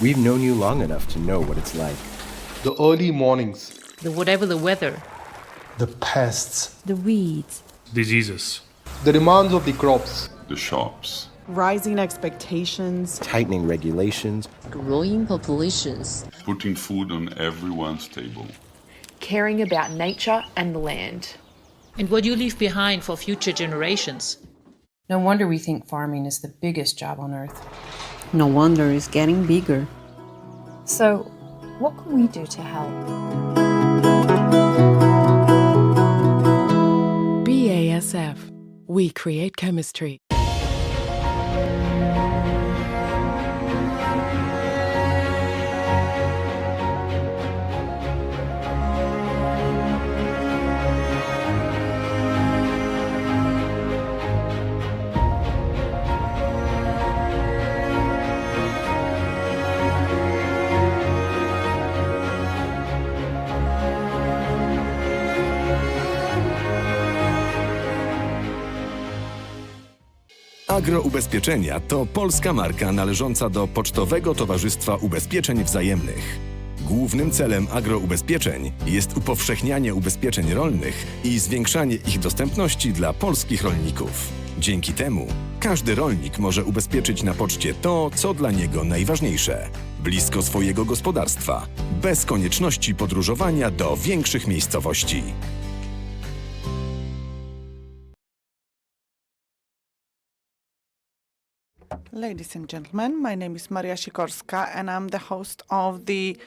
We've known you long enough to know what it's like. The early mornings, Whatever the weather, the pests, the weeds, diseases, the demands of the crops, the shops, rising expectations, Tightening regulations, growing populations, putting food on everyone's table. caring about nature and the land. and what you leave behind for future generations. No wonder we think farming is the biggest job on earth. no wonder it's getting bigger. So, what can we do to help? BASF. We create chemistry. Agroubezpieczenia to polska marka należąca do Pocztowego Towarzystwa Ubezpieczeń Wzajemnych. Głównym celem agroubezpieczeń jest upowszechnianie ubezpieczeń rolnych i zwiększanie ich dostępności dla polskich rolników. Dzięki temu każdy rolnik może ubezpieczyć na poczcie to, co dla niego najważniejsze. Blisko swojego gospodarstwa, bez konieczności podróżowania do większych miejscowości. Ladies and gentlemen, my name is Maria Sikorska and I'm the host of the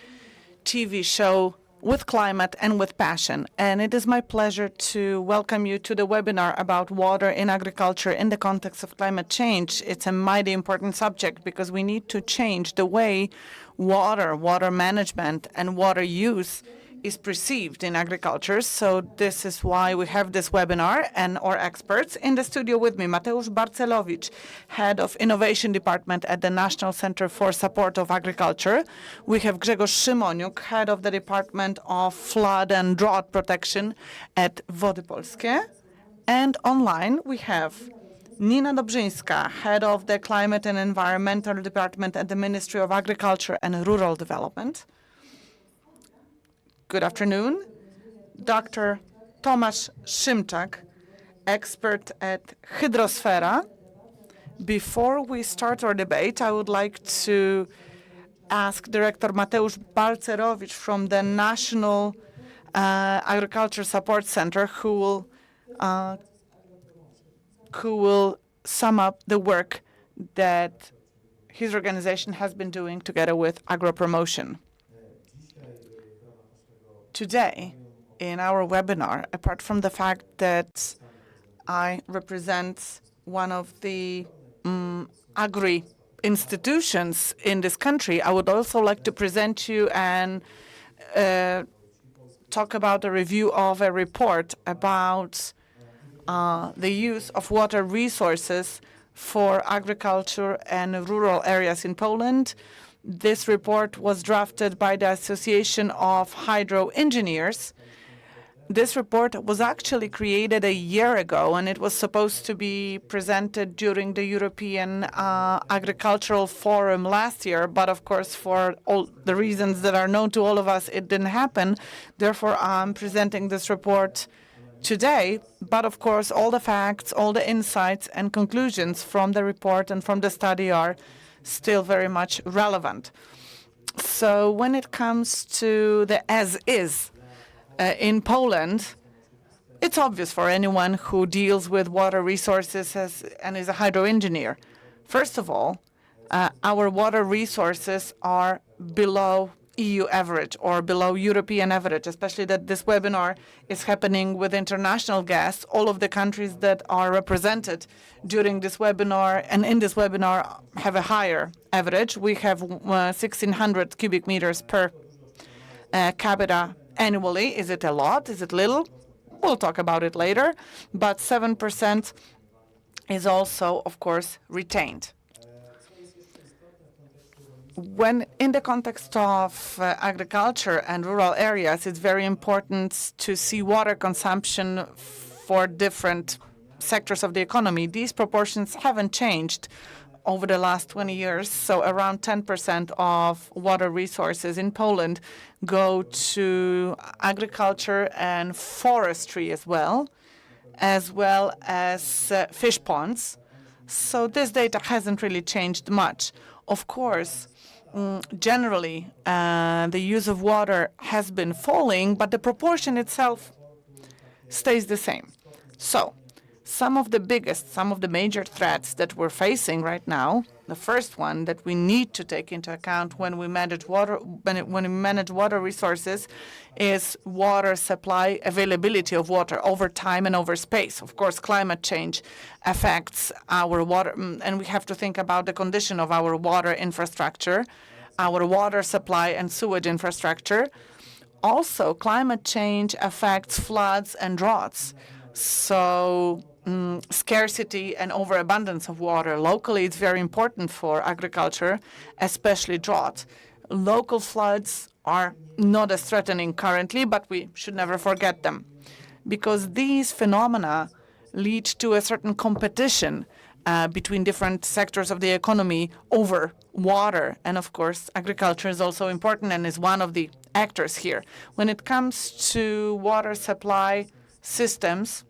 TV show With Climate and With Passion. And it is my pleasure to welcome you to the webinar about water in agriculture in the context of climate change. It's a mighty important subject because we need to change the way water management and water use is perceived in agriculture. So this is why we have this webinar and our experts. In the studio with me, Mateusz Barcelowicz, Head of Innovation Department at the National Center for Support of Agriculture. We have Grzegorz Szymoniuk, Head of the Department of Flood and Drought Protection at Wody Polskie. And online we have Nina Dobrzyńska, Head of the Climate and Environmental Department at the Ministry of Agriculture and Rural Development. Good afternoon. Dr. Tomasz Szymczak, expert at Hydrosfera. Before we start our debate, I would like to ask Director Mateusz Balcerowicz from the National Agriculture Support Center, who will sum up the work that his organization has been doing together with Agro-Promotion. Today, in our webinar, apart from the fact that I represent one of the agri institutions in this country, I would also like to present you and talk about a review of a report about the use of water resources for agriculture and rural areas in Poland. This report was drafted by the Association of Hydro Engineers. This report was actually created a year ago, and it was supposed to be presented during the European Agricultural Forum last year. But of course, for all the reasons that are known to all of us, it didn't happen. Therefore, I'm presenting this report today. But of course, all the facts, all the insights and conclusions from the report and from the study are still very much relevant. So when it comes to the as-is in Poland, it's obvious for anyone who deals with water resources and is a hydro engineer. First of all, our water resources are below EU average or below European average, especially that this webinar is happening with international guests. All of the countries that are represented during this webinar and in this webinar have a higher average. We have 1,600 cubic meters per capita annually. Is it a lot? Is it little? We'll talk about it later. But 7% is also, of course, retained. When in the context of agriculture and rural areas, it's very important to see water consumption for different sectors of the economy. These proportions haven't changed over the last 20 years. So around 10% of water resources in Poland go to agriculture and forestry as well as fish ponds. So this data hasn't really changed much. Of course, generally, the use of water has been falling, but the proportion itself stays the same. So some of the major threats that we're facing right now, the first one that we need to take into account when we manage water resources is water supply, availability of water over time and over space. Of course, climate change affects our water, and we have to think about the condition of our water infrastructure, our water supply and sewage infrastructure. Also, climate change affects floods and droughts. So scarcity and overabundance of water. Locally, it's very important for agriculture, especially drought. Local floods are not as threatening currently, but we should never forget them, because these phenomena lead to a certain competition between different sectors of the economy over water. And of course, agriculture is also important and is one of the actors here. When it comes to water supply, systems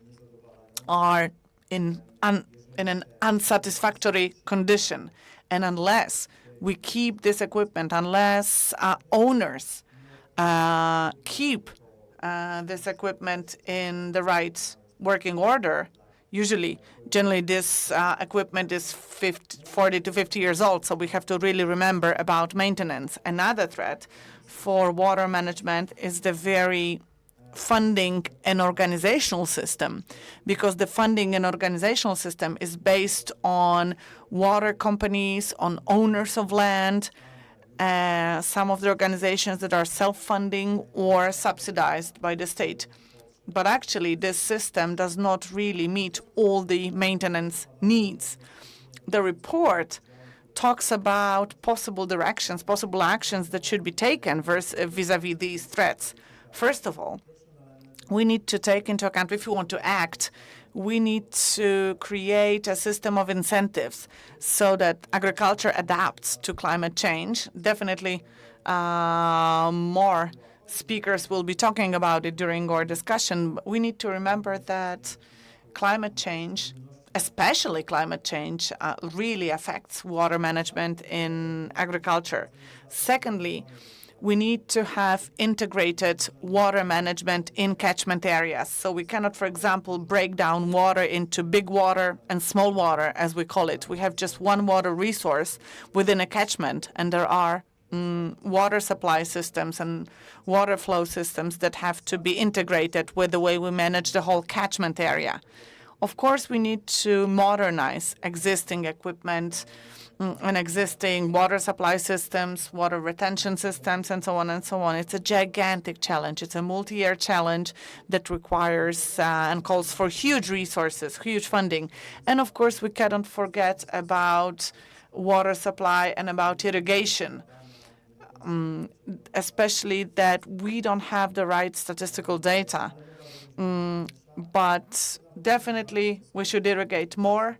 are in an unsatisfactory condition. And unless we keep this equipment, unless owners keep this equipment in the right working order, generally this equipment is 40 to 50 years old, so we have to really remember about maintenance. Another threat for water management is the very funding and organizational system, because the funding and organizational system is based on water companies, on owners of land, some of the organizations that are self-funding or subsidized by the state. But actually, this system does not really meet all the maintenance needs. The report talks about possible directions, possible actions that should be taken vis-a-vis these threats. First of all, we need to take into account, if we want to act, we need to create a system of incentives so that agriculture adapts to climate change. Definitely more speakers will be talking about it during our discussion. We need to remember that climate change, especially climate change, really affects water management in agriculture. Secondly, we need to have integrated water management in catchment areas. So we cannot, for example, break down water into big water and small water, as we call it. We have just one water resource within a catchment, and there are water supply systems and water flow systems that have to be integrated with the way we manage the whole catchment area. Of course, we need to modernize existing equipment and existing water supply systems, water retention systems, and so on and so on. It's a gigantic challenge. It's a multi-year challenge that requires and calls for huge resources, huge funding. And of course, we cannot forget about water supply and about irrigation, especially that we don't have the right statistical data. But definitely, we should irrigate more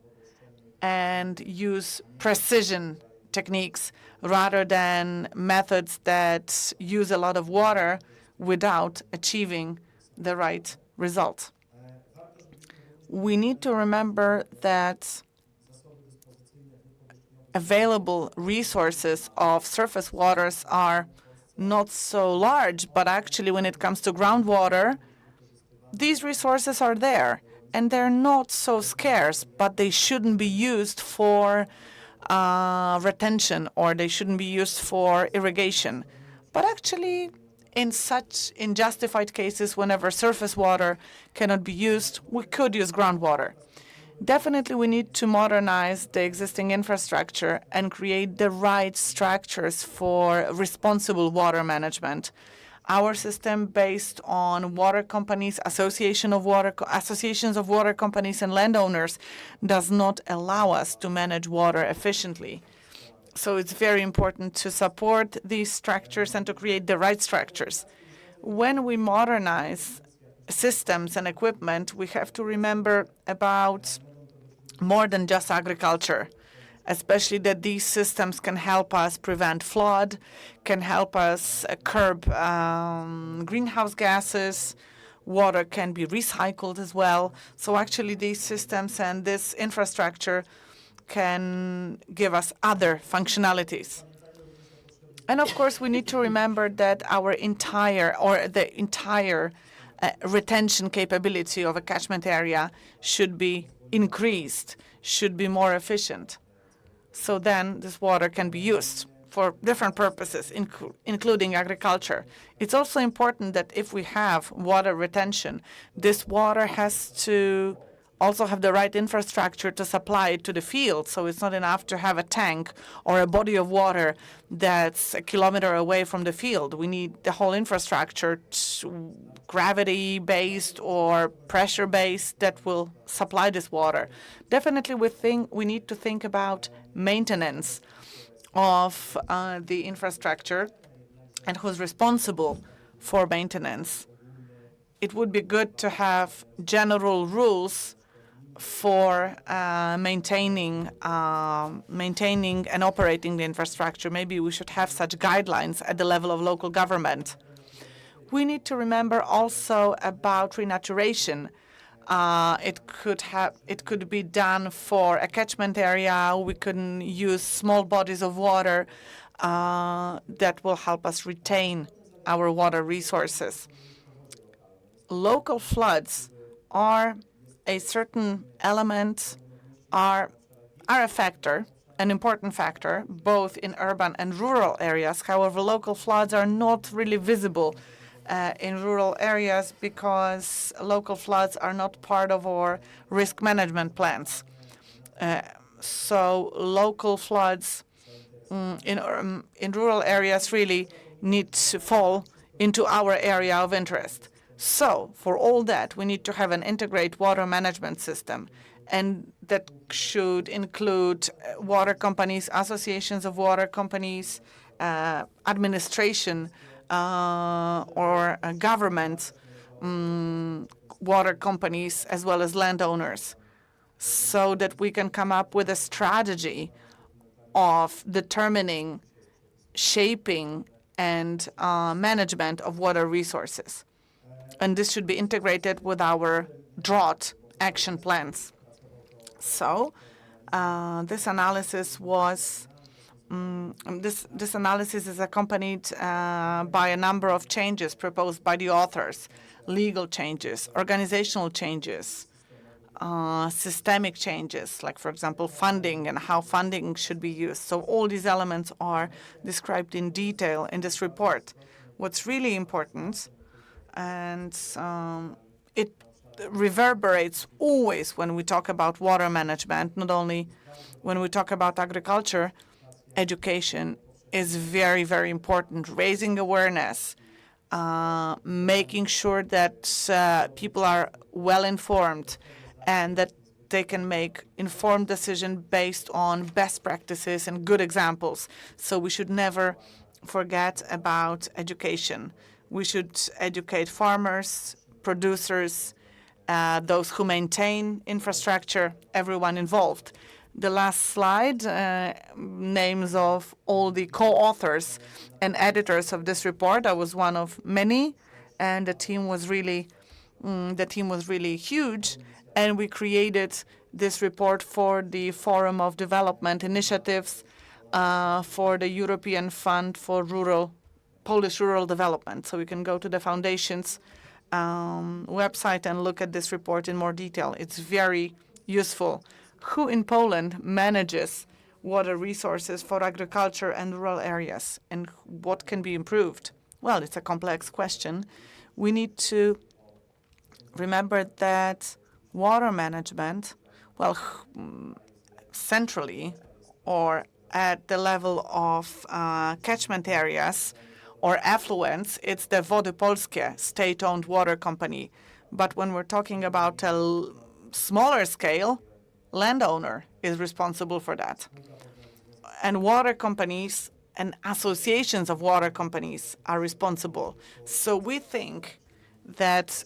and use precision techniques rather than methods that use a lot of water without achieving the right result. We need to remember that available resources of surface waters are not so large, but actually when it comes to groundwater, these resources are there. And they're not so scarce, but they shouldn't be used for retention, or they shouldn't be used for irrigation. But actually, in justified cases, whenever surface water cannot be used, we could use groundwater. Definitely, we need to modernize the existing infrastructure and create the right structures for responsible water management. Our system, based on water companies, associations of water companies and landowners, does not allow us to manage water efficiently. So it's very important to support these structures and to create the right structures. When we modernize systems and equipment, we have to remember about more than just agriculture. especially that these systems can help us prevent flood, can help us curb greenhouse gases. Water can be recycled as well. So actually these systems and this infrastructure can give us other functionalities. And of course, we need to remember that the entire retention capability of a catchment area should be increased, should be more efficient. So then this water can be used for different purposes, including agriculture. It's also important that if we have water retention, this water has to also have the right infrastructure to supply it to the field. So it's not enough to have a tank or a body of water that's a kilometer away from the field. We need the whole infrastructure, gravity-based or pressure-based, that will supply this water. Definitely we need to think about maintenance of the infrastructure and who's responsible for maintenance. It would be good to have general rules for maintaining and operating the infrastructure. Maybe we should have such guidelines at the level of local government. We need to remember also about renaturation. It could be done for a catchment area. We can use small bodies of water that will help us retain our water resources. Local floods are a certain element, are a factor, an important factor, both in urban and rural areas. However, local floods are not really visible in rural areas because local floods are not part of our risk management plans. So local floods in rural areas really need to fall into our area of interest. So for all that, we need to have an integrated water management system, and that should include water companies, associations of water companies, administration, or government water companies, as well as landowners, so that we can come up with a strategy of determining, shaping, and management of water resources. And this should be integrated with our drought action plans. So this analysis was this analysis is accompanied by a number of changes proposed by the authors: legal changes, organizational changes, systemic changes, like, for example, funding and how funding should be used. So all these elements are described in detail in this report. What's really important, and it reverberates always when we talk about water management, not only when we talk about agriculture, education is very, very important. Raising awareness, making sure that people are well informed and that they can make informed decisions based on best practices and good examples. So we should never forget about education. We should educate farmers, producers, those who maintain infrastructure, everyone involved. The last slide, names of all the co-authors and editors of this report. I was one of many, and the team was really huge. And we created this report for the Forum of Development Initiatives for the European Fund for Polish Rural Development. So we can go to the foundation's website and look at this report in more detail. It's very useful. Who in Poland manages water resources for agriculture and rural areas, and what can be improved? Well, it's a complex question. We need to remember that water management, well, centrally or at the level of catchment areas or affluents, it's the Wody Polskie, state-owned water company. But when we're talking about a smaller scale, landowner is responsible for that. And water companies and associations of water companies are responsible. So we think that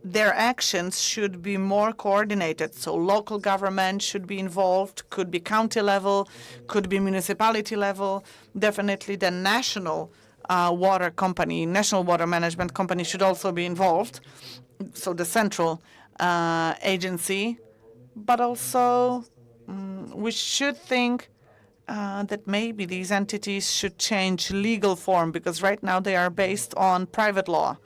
their actions should be more coordinated. So local government should be involved, could be county level, could be municipality level. Definitely the national water company, national water management company should also be involved. So the central agency, but also we should think that maybe these entities should change legal form, because right now they are based on private law.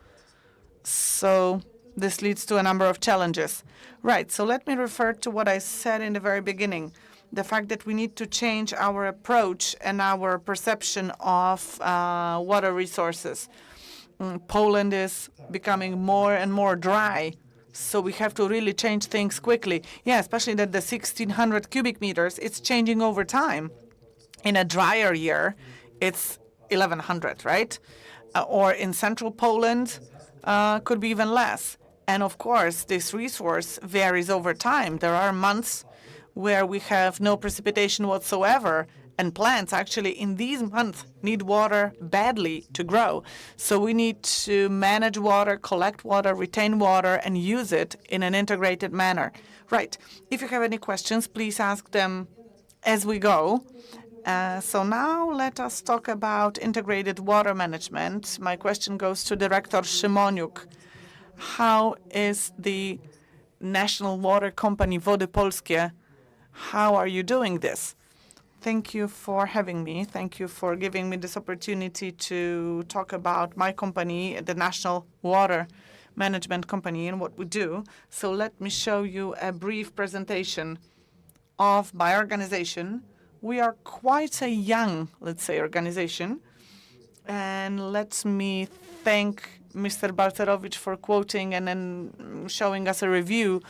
So this leads to a number of challenges. Right, so let me refer to what I said in the very beginning, the fact that we need to change our approach and our perception of water resources. Poland is becoming more and more dry, so we have to really change things quickly. Yeah, especially that the 1,600 cubic meters, it's changing over time. In a drier year, it's 1,100, right? Or in central Poland, could be even less. And of course, this resource varies over time. There are months where we have no precipitation whatsoever, and plants actually in these months need water badly to grow. So we need to manage water, collect water, retain water, and use it in an integrated manner. Right. If you have any questions, please ask them as we go. So now let us talk about integrated water management. My question goes to Director Szymoniuk. How is the national water company Wody Polskie, how are you doing this? Thank you for having me. Thank you for giving me this opportunity to talk about my company, the National Water Management Company, and what we do. So let me show you a brief presentation of my organization. We are quite a young, let's say, organization. And let me thank Mr. Balcerowicz for quoting and then showing us a review,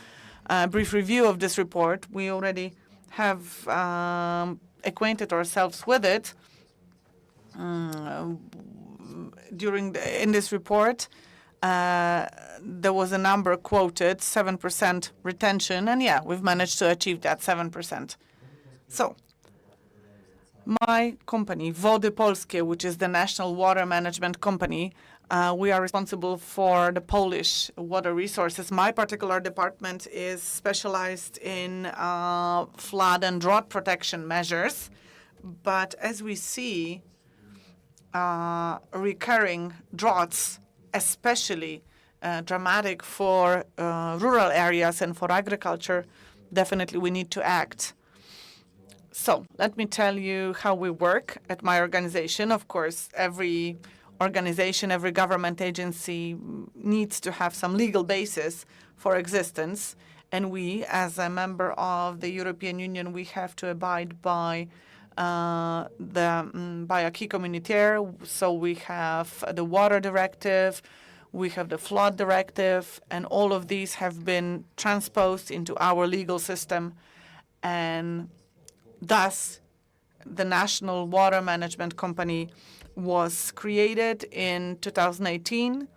a brief review of this report. We already have acquainted ourselves with it in this report. There was a number quoted, 7% retention, and yeah, we've managed to achieve that 7%. So my company, Wody Polskie, which is the National Water Management Company, we are responsible for the Polish water resources. My particular department is specialized in flood and drought protection measures. But as we see, recurring droughts, especially dramatic for rural areas and for agriculture, definitely we need to act. So let me tell you how we work at my organization. Of course, every organization, every government agency needs to have some legal basis for existence. And we, as a member of the European Union, we have to abide by by acquis communautaire. So we have the Water Directive, we have the Flood Directive, and all of these have been transposed into our legal system. And thus, the National Water Management Company was created in 2018.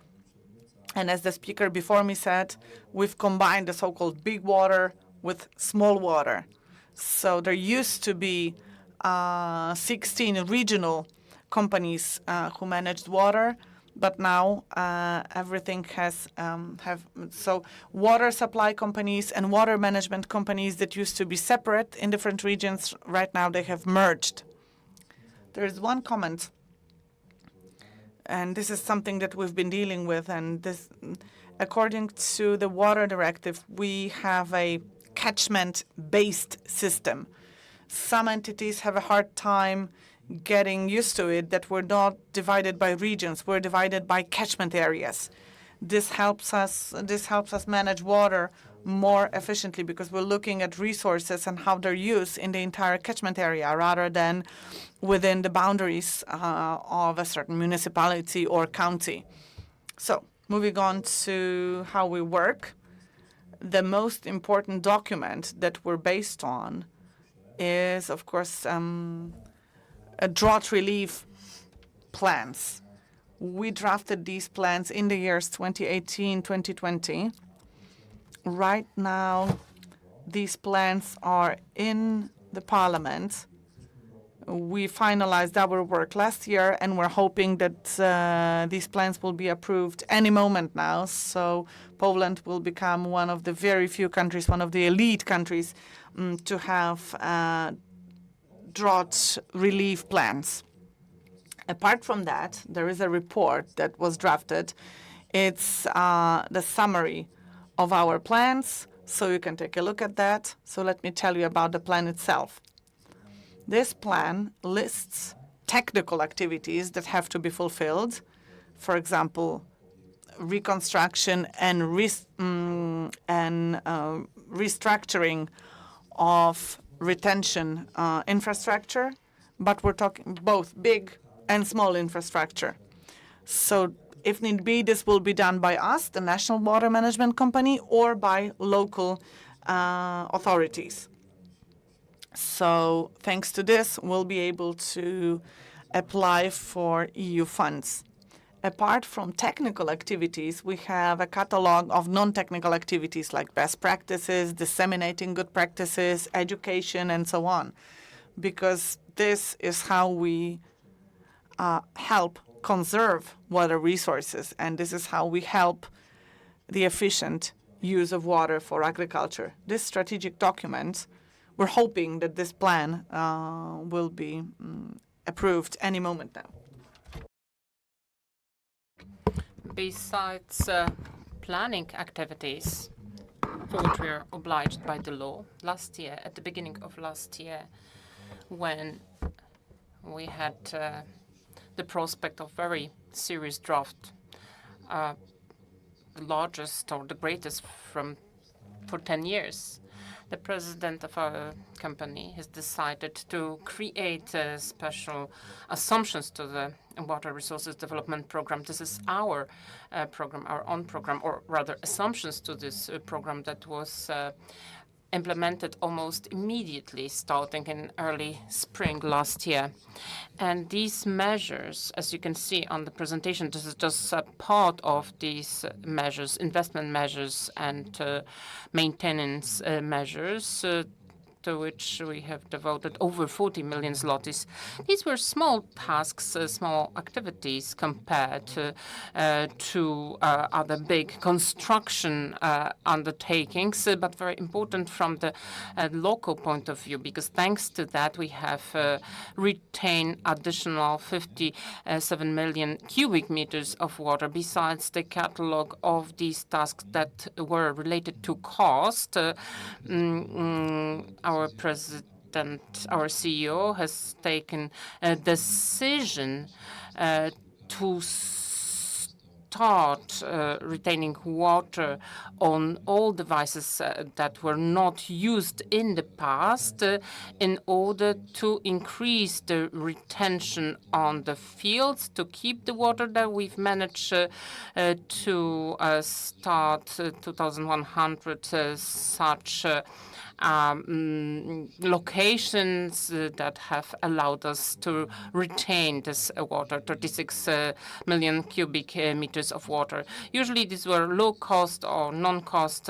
And as the speaker before me said, we've combined the so-called big water with small water. So there used to be 16 regional companies who managed water, but now everything has so water supply companies and water management companies that used to be separate in different regions, right now they have merged. There is one comment, and this is something that we've been dealing with, and this, according to the Water Directive, we have a catchment-based system. Some entities have a hard time getting used to it, that we're not divided by regions, we're divided by catchment areas. This helps us manage water more efficiently, because we're looking at resources and how they're used in the entire catchment area rather than within the boundaries of a certain municipality or county. So moving on to how we work, the most important document that we're based on is, of course, drought relief plans. We drafted these plans in the years 2018, 2020. Right now, these plans are in the parliament, We finalized our work last year, and we're hoping that these plans will be approved any moment now. So Poland will become one of the very few countries, one of the elite countries, to have drought relief plans. Apart from that, there is a report that was drafted. It's the summary of our plans, so you can take a look at that. So let me tell you about the plan itself. This plan lists technical activities that have to be fulfilled. For example, reconstruction and restructuring of retention infrastructure, but we're talking both big and small infrastructure. So if need be, this will be done by us, the National Water Management Company, or by local authorities. So thanks to this, we'll be able to apply for EU funds. Apart from technical activities, we have a catalog of non-technical activities like best practices, disseminating good practices, education, and so on, because this is how we help conserve water resources, and this is how we help the efficient use of water for agriculture. This strategic document, we're hoping that this plan will be approved any moment now. Besides planning activities, for which we are obliged by the law, last year, at the beginning of last year, when we had the prospect of very serious drought, the largest or the greatest for 10 years, the president of our company has decided to create special assumptions to the Water Resources Development Program. This is our program, our own program, or rather assumptions to this program that was implemented almost immediately, starting in early spring last year. And these measures, as you can see on the presentation, this is just a part of these measures, investment measures and maintenance measures, to which we have devoted over 40 million zlotys. These were small tasks, small activities compared to other big construction undertakings, but very important from the local point of view, because thanks to that we have retained additional 57 million cubic meters of water, besides the catalog of these tasks that were related to cost. Our president, our CEO, has taken a decision to start retaining water on all devices that were not used in the past in order to increase the retention on the fields, to keep the water that we've managed to start 2,100 such locations that have allowed us to retain this water, 36 million cubic meters of water. Usually these were low-cost or non-cost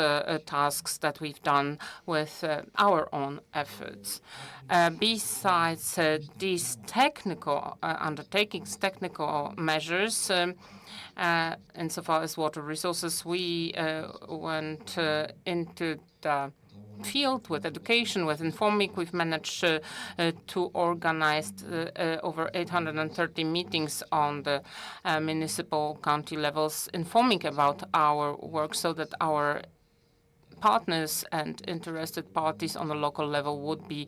tasks that we've done with our own efforts. Besides these technical undertakings, technical measures, insofar as water resources, we went into the field with education, with informing. We've managed to organize over 830 meetings on the municipal, county levels, informing about our work so that our partners and interested parties on the local level would be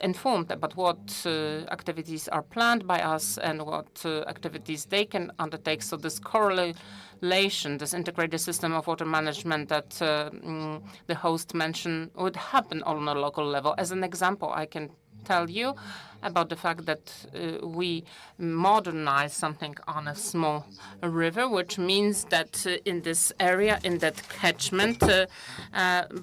informed about what activities are planned by us and what activities they can undertake. So this correlation, this integrated system of water management that the host mentioned would happen on a local level. As an example, I can tell you about the fact that we modernize something on a small river, which means that in this area, in that catchment, a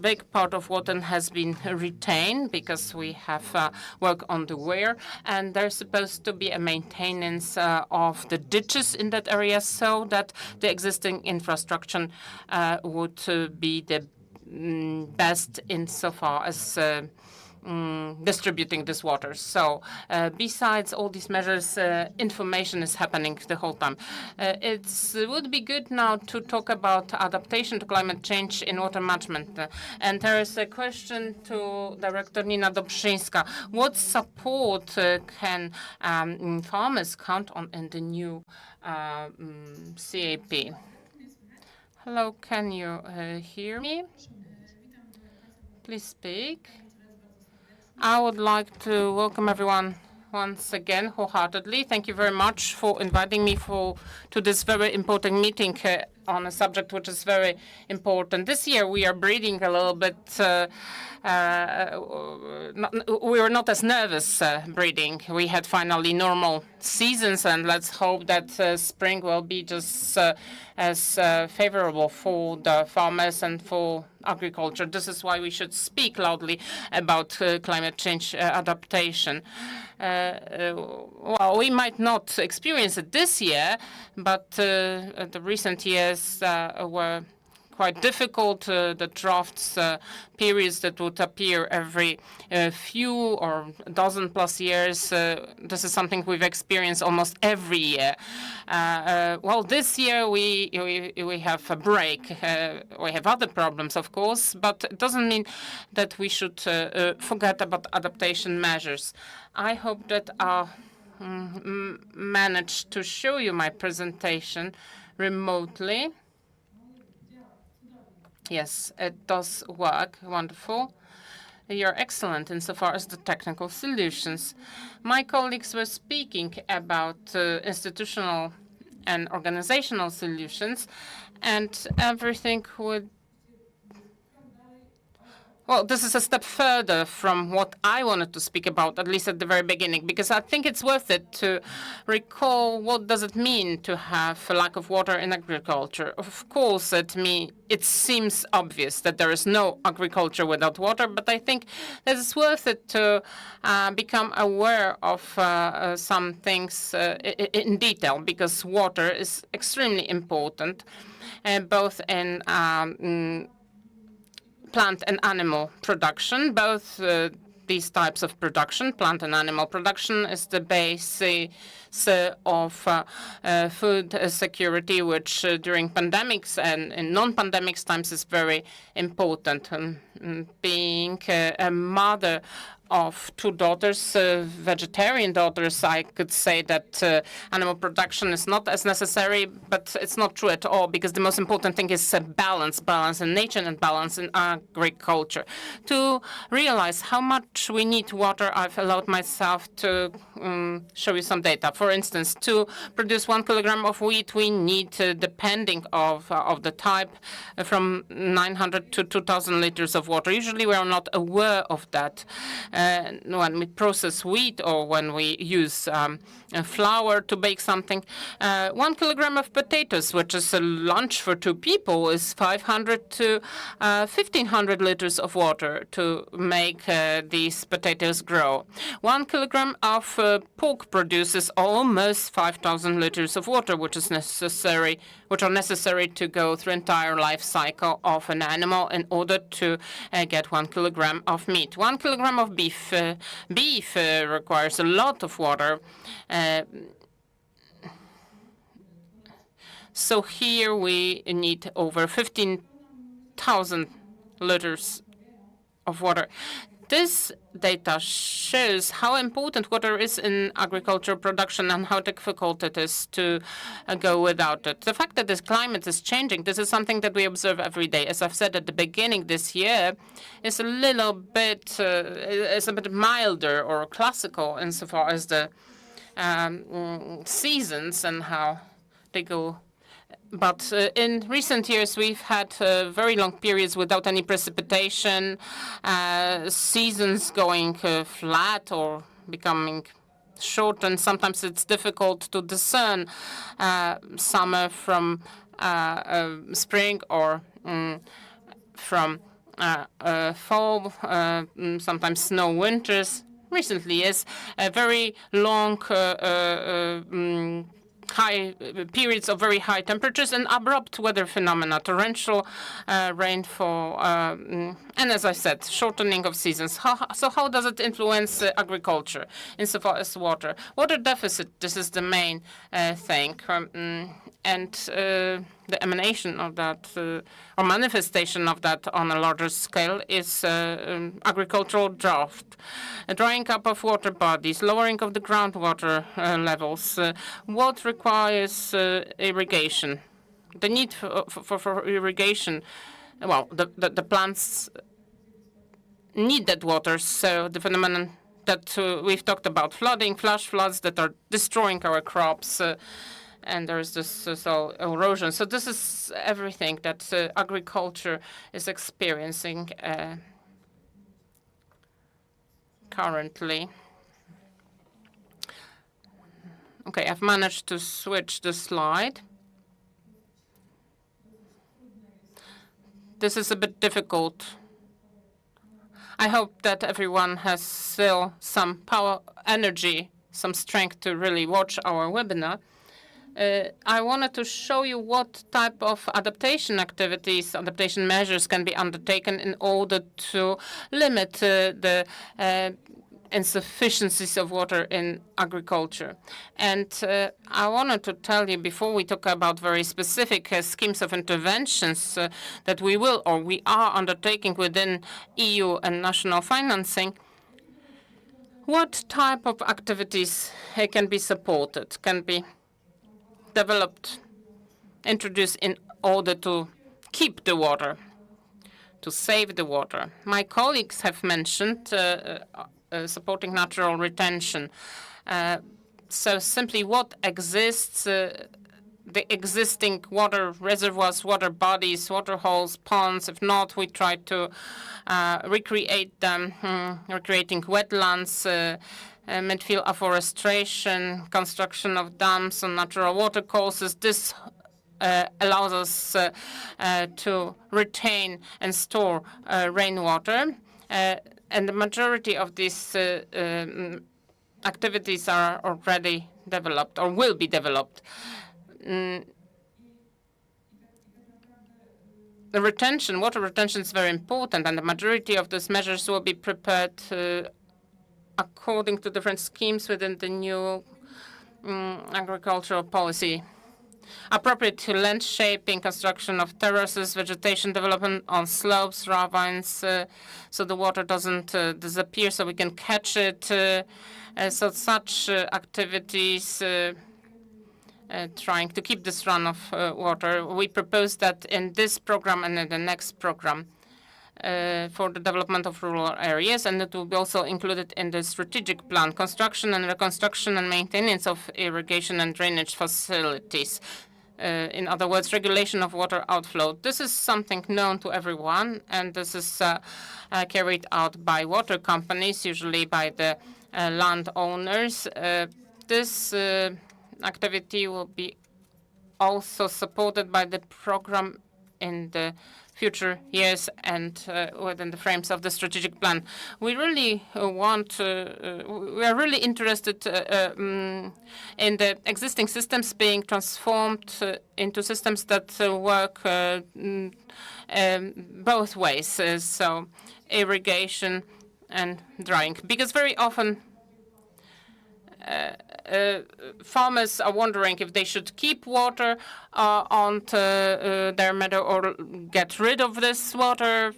big part of water has been retained because we have work on the weir, and there's supposed to be a maintenance of the ditches in that area so that the existing infrastructure would be the best insofar as distributing this water. So besides all these measures, information is happening the whole time. It would be good now to talk about adaptation to climate change in water management. And there is a question to Director Nina Dobrzyńska. What support can farmers count on in the new CAP? Hello, can you hear me? Please speak. I would like to welcome everyone once again wholeheartedly. Thank you very much for inviting me to this very important meeting on a subject which is very important. This year we are breathing a little bit. We were not as nervous breeding. We had finally normal seasons, and let's hope that spring will be just as favorable for the farmers and for agriculture. This is why we should speak loudly about climate change adaptation. Well, we might not experience it this year, but the recent years were quite difficult. The droughts periods that would appear every few or dozen plus years. This is something we've experienced almost every year. Well, this year we have a break. We have other problems, of course, but it doesn't mean that we should forget about adaptation measures. I hope that I'll manage to show you my presentation remotely. Yes, it does work. Wonderful. You're excellent insofar as the technical solutions. My colleagues were speaking about institutional and organizational solutions, and everything would. Well, this is a step further from what I wanted to speak about, at least at the very beginning, because I think it's worth it to recall what does it mean to have a lack of water in agriculture. Of course, it seems obvious that there is no agriculture without water, but I think that it's worth it to become aware of some things in detail, because water is extremely important, both in plant and animal production. Both these types of production, plant and animal production, is the basis of food security, which during pandemics and in non-pandemic times is very important. Being a mother of two daughters, vegetarian daughters, I could say that animal production is not as necessary, but it's not true at all, because the most important thing is balance in nature and balance in agriculture. To realize how much we need water, I've allowed myself to show you some data. For instance, to produce 1 kilogram of wheat, we need, depending of the type, from 900 to 2,000 liters of water. Usually we are not aware of that. When we process wheat or when we use flour to bake something, 1 kilogram of potatoes, which is a lunch for 2 people, is 500 to 1,500 liters of water to make these potatoes grow. 1 kilogram of pork produces almost 5,000 liters of water, which are necessary to go through entire life cycle of an animal in order to get 1 kilogram of meat. 1 kilogram of beef requires a lot of water. So here we need over 15,000 liters of water. This data shows how important water is in agricultural production and how difficult it is to go without it. The fact that this climate is changing, this is something that we observe every day. As I've said at the beginning, this year is a little bit, is a bit milder or classical insofar as the seasons and how they go. But in recent years, we've had very long periods without any precipitation, seasons going flat or becoming short, and sometimes it's difficult to discern summer from spring or from fall, sometimes snow winters. Recently is a very long high periods of very high temperatures and abrupt weather phenomena, torrential rainfall, and as I said, shortening of seasons. So how does it influence agriculture insofar as water? Water deficit, this is the main thing. And the emanation of that, or manifestation of that on a larger scale is agricultural drought, a drying up of water bodies, lowering of the groundwater levels. What requires irrigation? The need for irrigation, well, the plants need that water, so the phenomenon that we've talked about, flooding, flash floods that are destroying our crops, and there's this soil erosion. So this is everything that agriculture is experiencing currently. Okay, I've managed to switch the slide. This is a bit difficult. I hope that everyone has still some power, energy, some strength to really watch our webinar. I wanted to show you what type of adaptation activities, adaptation measures can be undertaken in order to limit the insufficiencies of water in agriculture. And I wanted to tell you, before we talk about very specific schemes of interventions that we will or we are undertaking within EU and national financing, what type of activities can be supported, can be developed, introduced in order to keep the water, to save the water. My colleagues have mentioned supporting natural retention. So simply what exists, the existing water reservoirs, water bodies, water holes, ponds. If not, we try to recreate them, recreating wetlands, midfield afforestation, construction of dams on natural water courses. This allows us to retain and store rainwater. And the majority of these activities are already developed or will be developed. The retention, water retention is very important, and the majority of these measures will be prepared according to different schemes within the new agricultural policy. Appropriate to land shaping, construction of terraces, vegetation development on slopes, ravines, so the water doesn't disappear, so we can catch it. So such activities, trying to keep this run of water. We propose that in this program and in the next program for the development of rural areas, and it will be also included in the strategic plan, construction and reconstruction and maintenance of irrigation and drainage facilities. In other words, regulation of water outflow. This is something known to everyone, and this is carried out by water companies, usually by the landowners. This activity will be also supported by the program in the future years and within the frames of the strategic plan. We really want, we are really interested in the existing systems being transformed into systems that work both ways, so irrigation and drying. Because very often farmers are wondering if they should keep water on their meadow or get rid of this water.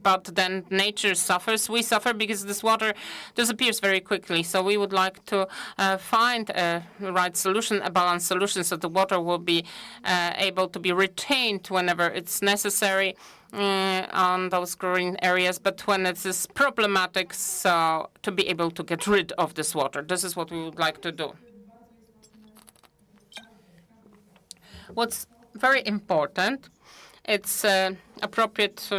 But then nature suffers. We suffer because this water disappears very quickly. So we would like to find a right solution, a balanced solution, so the water will be able to be retained whenever it's necessary on those growing areas, but when it is problematic, so to be able to get rid of this water. This is what we would like to do. What's very important, it's appropriate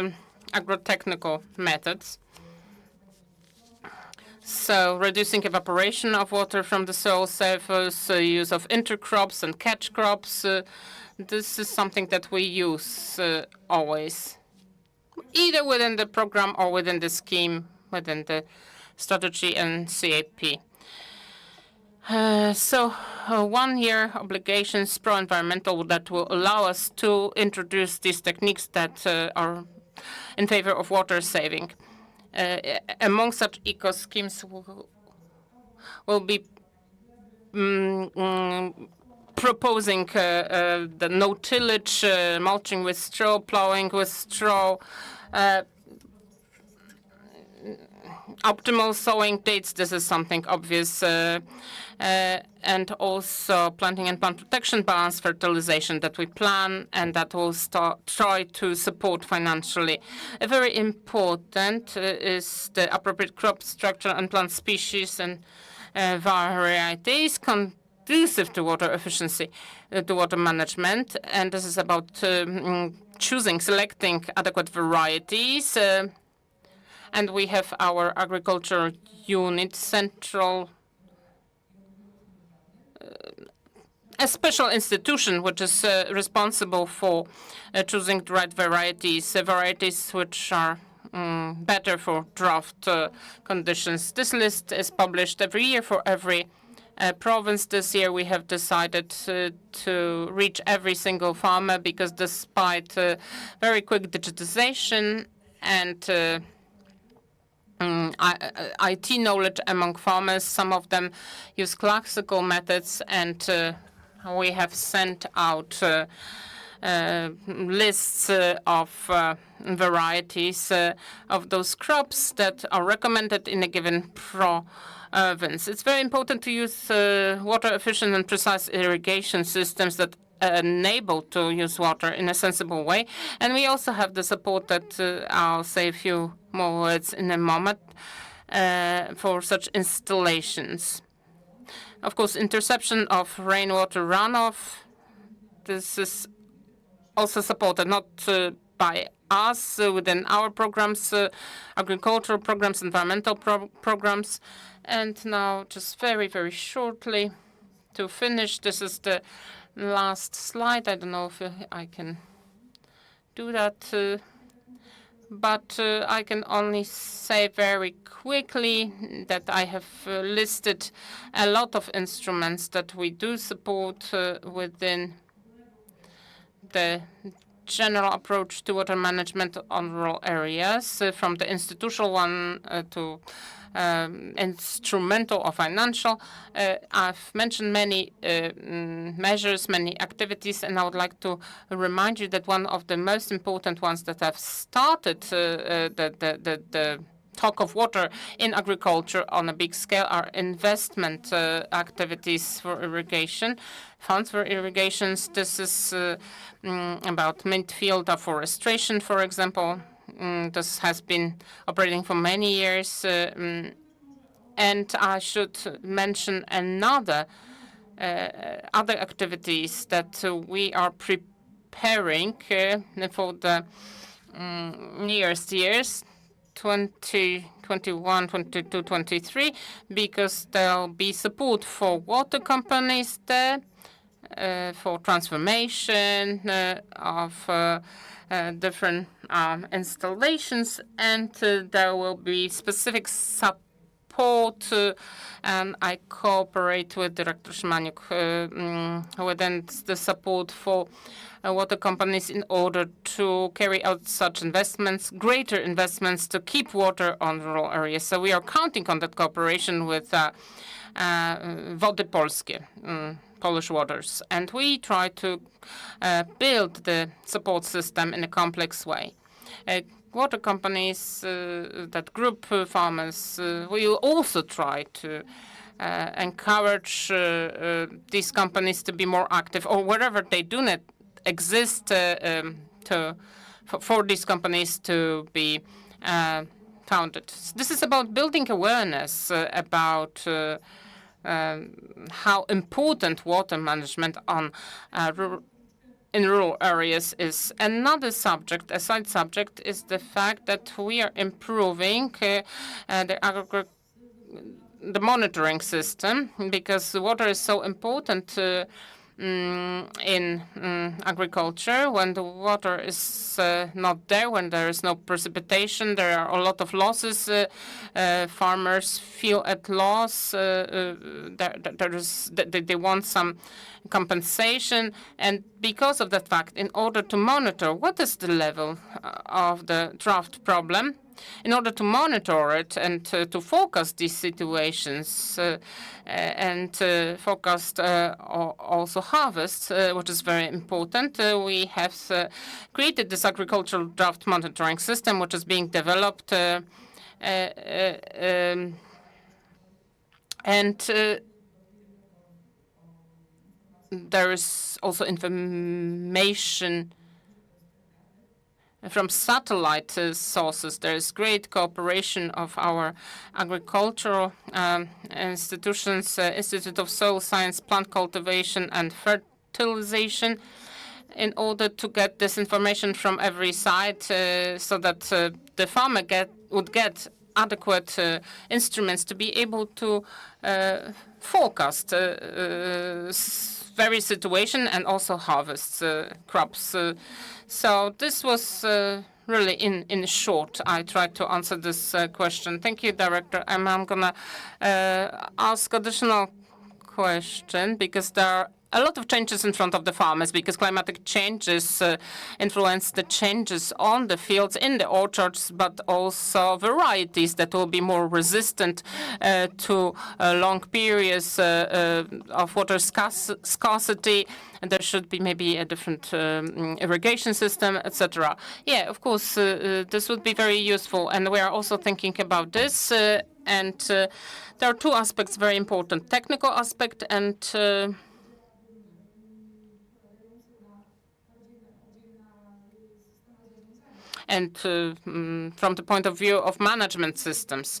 agrotechnical methods. So reducing evaporation of water from the soil surface, use of intercrops and catch crops. This is something that we use always, either within the program or within the scheme, within the strategy and CAP. 1-year obligations pro-environmental that will allow us to introduce these techniques that are in favor of water saving. Among such eco schemes will be proposing the no tillage, mulching with straw, plowing with straw, optimal sowing dates. This is something obvious. And also planting and plant protection, balanced fertilization that we plan and that will try to support financially. Very important is the appropriate crop structure and plant species and varieties conducive to water efficiency, to water management. And this is about selecting adequate varieties. And we have our agriculture unit central, a special institution which is responsible for choosing the right varieties, varieties which are better for drought conditions. This list is published every year for every province. This year we have decided to reach every single farmer because despite very quick digitization and IT knowledge among farmers, some of them use classical methods, and we have sent out lists of varieties of those crops that are recommended in a given province. It's very important to use water-efficient and precise irrigation systems that enable to use water in a sensible way. And we also have the support that I'll say a few more words in a moment for such installations. Of course, interception of rainwater runoff. This is also supported not by us within our programs, agricultural programs, environmental programs. And now, just very, very shortly to finish, this is the last slide. I don't know if I can do that, but I can only say very quickly that I have listed a lot of instruments that we do support within the general approach to water management on rural areas, from the institutional one to instrumental or financial. I've mentioned many measures, many activities, and I would like to remind you that one of the most important ones that have started the talk of water in agriculture on a big scale are investment activities for irrigation, funds for irrigations. This is about midfield afforestation, for example. This has been operating for many years. And I should mention other activities that we are preparing for the nearest years, 2021, 22, 23, because there'll be support for water companies there, for transformation of different installations, and there will be specific support, and I cooperate with Director Szymaniuk within the support for water companies in order to carry out such investments, greater investments to keep water on rural areas. So we are counting on that cooperation with Wody Polskie, Polish Waters, and we try to build the support system in a complex way. Water companies that group farmers will also try to encourage these companies to be more active, or wherever they do not exist, for these companies to be founded. This is about building awareness about how important water management in rural areas is. Another subject, a side subject, is the fact that we are improving the monitoring system, because water is so important in agriculture. When the water is not there, when there is no precipitation, there are a lot of losses. Farmers feel at loss. They want some compensation. And because of that fact, in order to monitor what is the level of the drought problem, in order to monitor it and to focus these situations and focus also harvest, which is very important, we have created this agricultural drought monitoring system, which is being developed. There is also information from satellite sources. There is great cooperation of our agricultural institutions, Institute of Soil Science, Plant Cultivation and Fertilization, in order to get this information from every side so that the farmer would get adequate instruments to be able to forecast various situation and also harvest crops. So this was really in short. I tried to answer this question. Thank you, Director. I'm going to ask additional question because there are a lot of changes in front of the farmers because climatic changes influence the changes on the fields, in the orchards, but also varieties that will be more resistant to long periods of water scarcity. And there should be maybe a different irrigation system, etc. Yeah, of course, this would be very useful. And we are also thinking about this. And there are two aspects very important, technical aspect and from the point of view of management systems.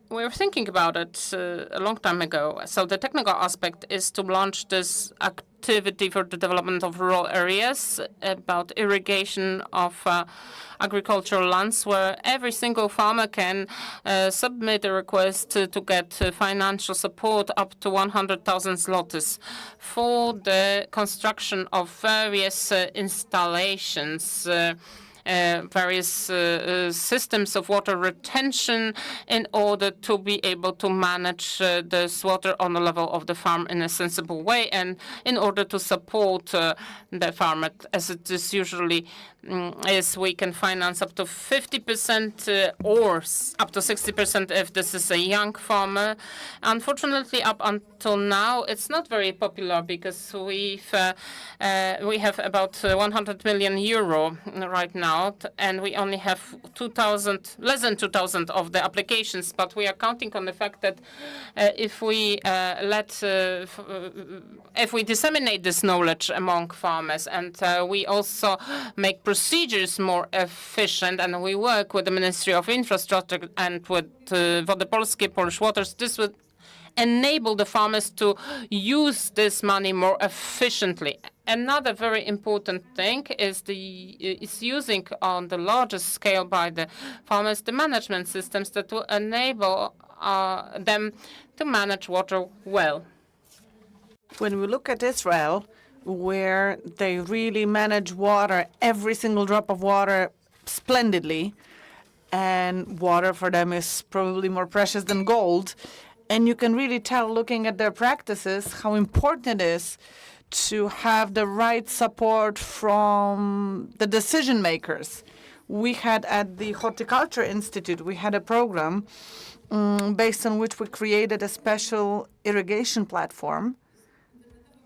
We were thinking about it a long time ago. So the technical aspect is to launch this activity for the development of rural areas about irrigation of agricultural lands, where every single farmer can submit a request to get financial support up to 100,000 zlotys for the construction of various installations, various systems of water retention in order to be able to manage this water on the level of the farm in a sensible way and in order to support the farmer as it is usually is. We can finance up to 50% or up to 60% if this is a young farmer. Unfortunately, up until now, it's not very popular because we have about 100 million euro right now, and we only have less than 2,000 of the applications. But we are counting on the fact that if we if we disseminate this knowledge among farmers and we also make procedures more efficient, and we work with the Ministry of Infrastructure and with Wody Polskie, Polish Waters, this would enable the farmers to use this money more efficiently. Another very important thing is using on the largest scale by the farmers the management systems that will enable them to manage water well. When we look at Israel, where they really manage water, every single drop of water splendidly, and water for them is probably more precious than gold. And you can really tell, looking at their practices, how important it is to have the right support from the decision makers. We had at the Horticulture Institute, we had a program based on which we created a special irrigation platform.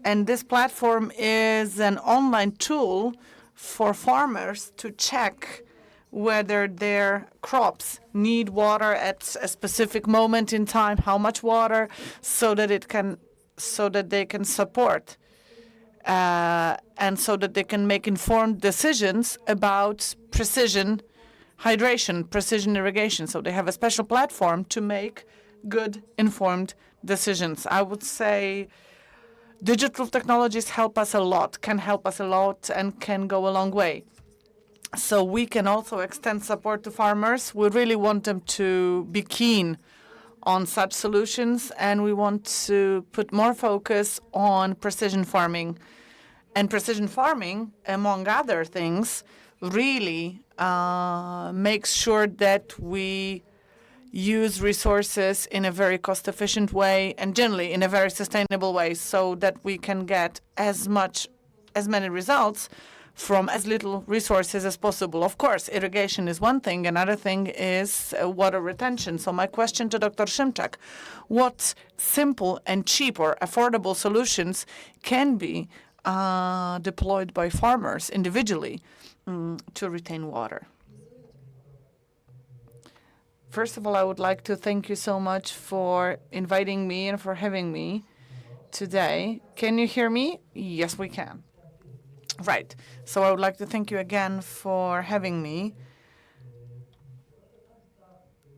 And this platform is an online tool for farmers to check whether their crops need water at a specific moment in time, how much water, so that they can support and so that they can make informed decisions about precision hydration, precision irrigation. So they have a special platform to make good informed decisions. I would say digital technologies help us a lot, can help us a lot, and can go a long way. So we can also extend support to farmers. We really want them to be keen on such solutions, and we want to put more focus on precision farming. And precision farming, among other things, really makes sure that we use resources in a very cost-efficient way and generally in a very sustainable way, so that we can get as many results from as little resources as possible. Of course, irrigation is one thing. Another thing is water retention. So my question to Dr. Szymczak, what simple and cheap or affordable solutions can be deployed by farmers individually to retain water? First of all, I would like to thank you so much for inviting me and for having me today. Can you hear me? Yes, we can. Right. So I would like to thank you again for having me.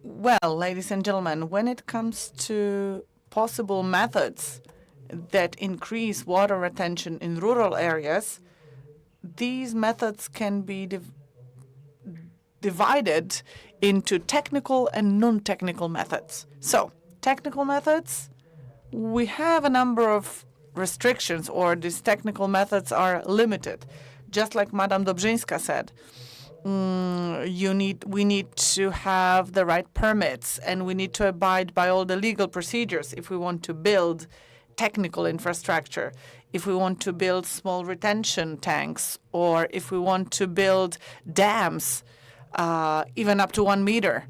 Well, ladies and gentlemen, when it comes to possible methods that increase water retention in rural areas, these methods can be divided into technical and non-technical methods. So, technical methods, we have a number of restrictions, or these technical methods are limited. Just like Madame Dobrzyńska said, we need to have the right permits, and we need to abide by all the legal procedures if we want to build technical infrastructure, if we want to build small retention tanks, or if we want to build dams, even up to 1 meter.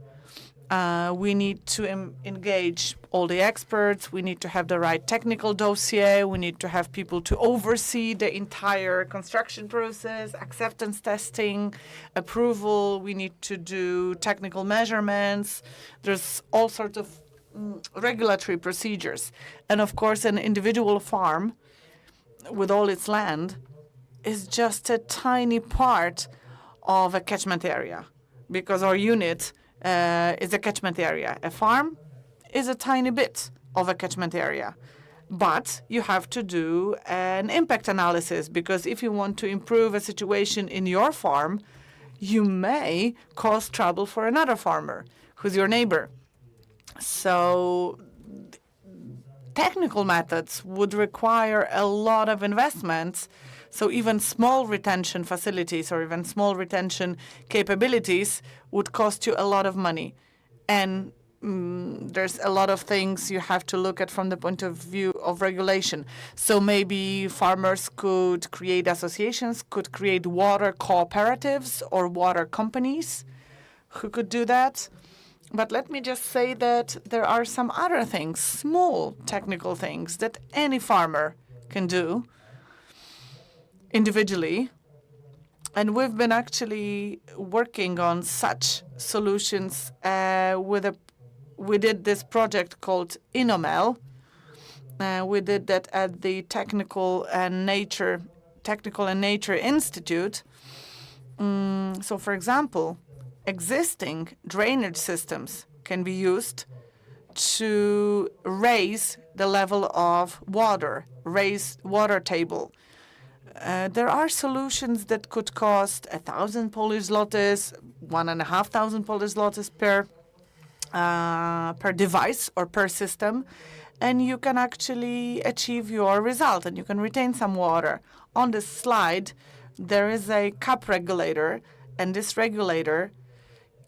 We need to engage all the experts. We need to have the right technical dossier. We need to have people to oversee the entire construction process, acceptance testing, approval. We need to do technical measurements. There's all sorts of regulatory procedures. And of course, an individual farm with all its land is just a tiny part of a catchment area, because our unit is a catchment area. A farm is a tiny bit of a catchment area. But you have to do an impact analysis, because if you want to improve a situation in your farm, you may cause trouble for another farmer who's your neighbor. So technical methods would require a lot of investments. So even small retention facilities or even small retention capabilities would cost you a lot of money. And there's a lot of things you have to look at from the point of view of regulation. So maybe farmers could create associations, could create water cooperatives or water companies who could do that. But let me just say that there are some other things, small technical things that any farmer can do individually. And we've been actually working on such solutions we did this project called Inomel. We did that at the Technical and Nature Institute. So for example, existing drainage systems can be used to raise the level of water, raise water table. There are solutions that could cost 1,000 Polish zlotys, 1,500 Polish zlotys per device or per system, and you can actually achieve your result and you can retain some water. On this slide, there is a cap regulator, and this regulator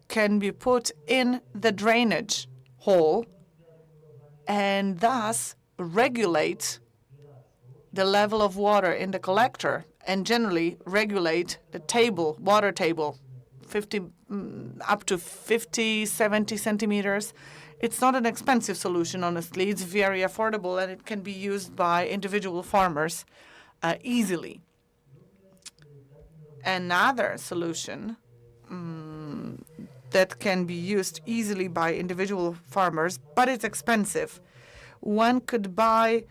can be put in the drainage hole and thus regulate the level of water in the collector and generally regulate the table, water table, up to 50, 70 centimeters. It's not an expensive solution, honestly. It's very affordable, and it can be used by individual farmers easily. Another solution that can be used easily by individual farmers, but it's expensive. One could buy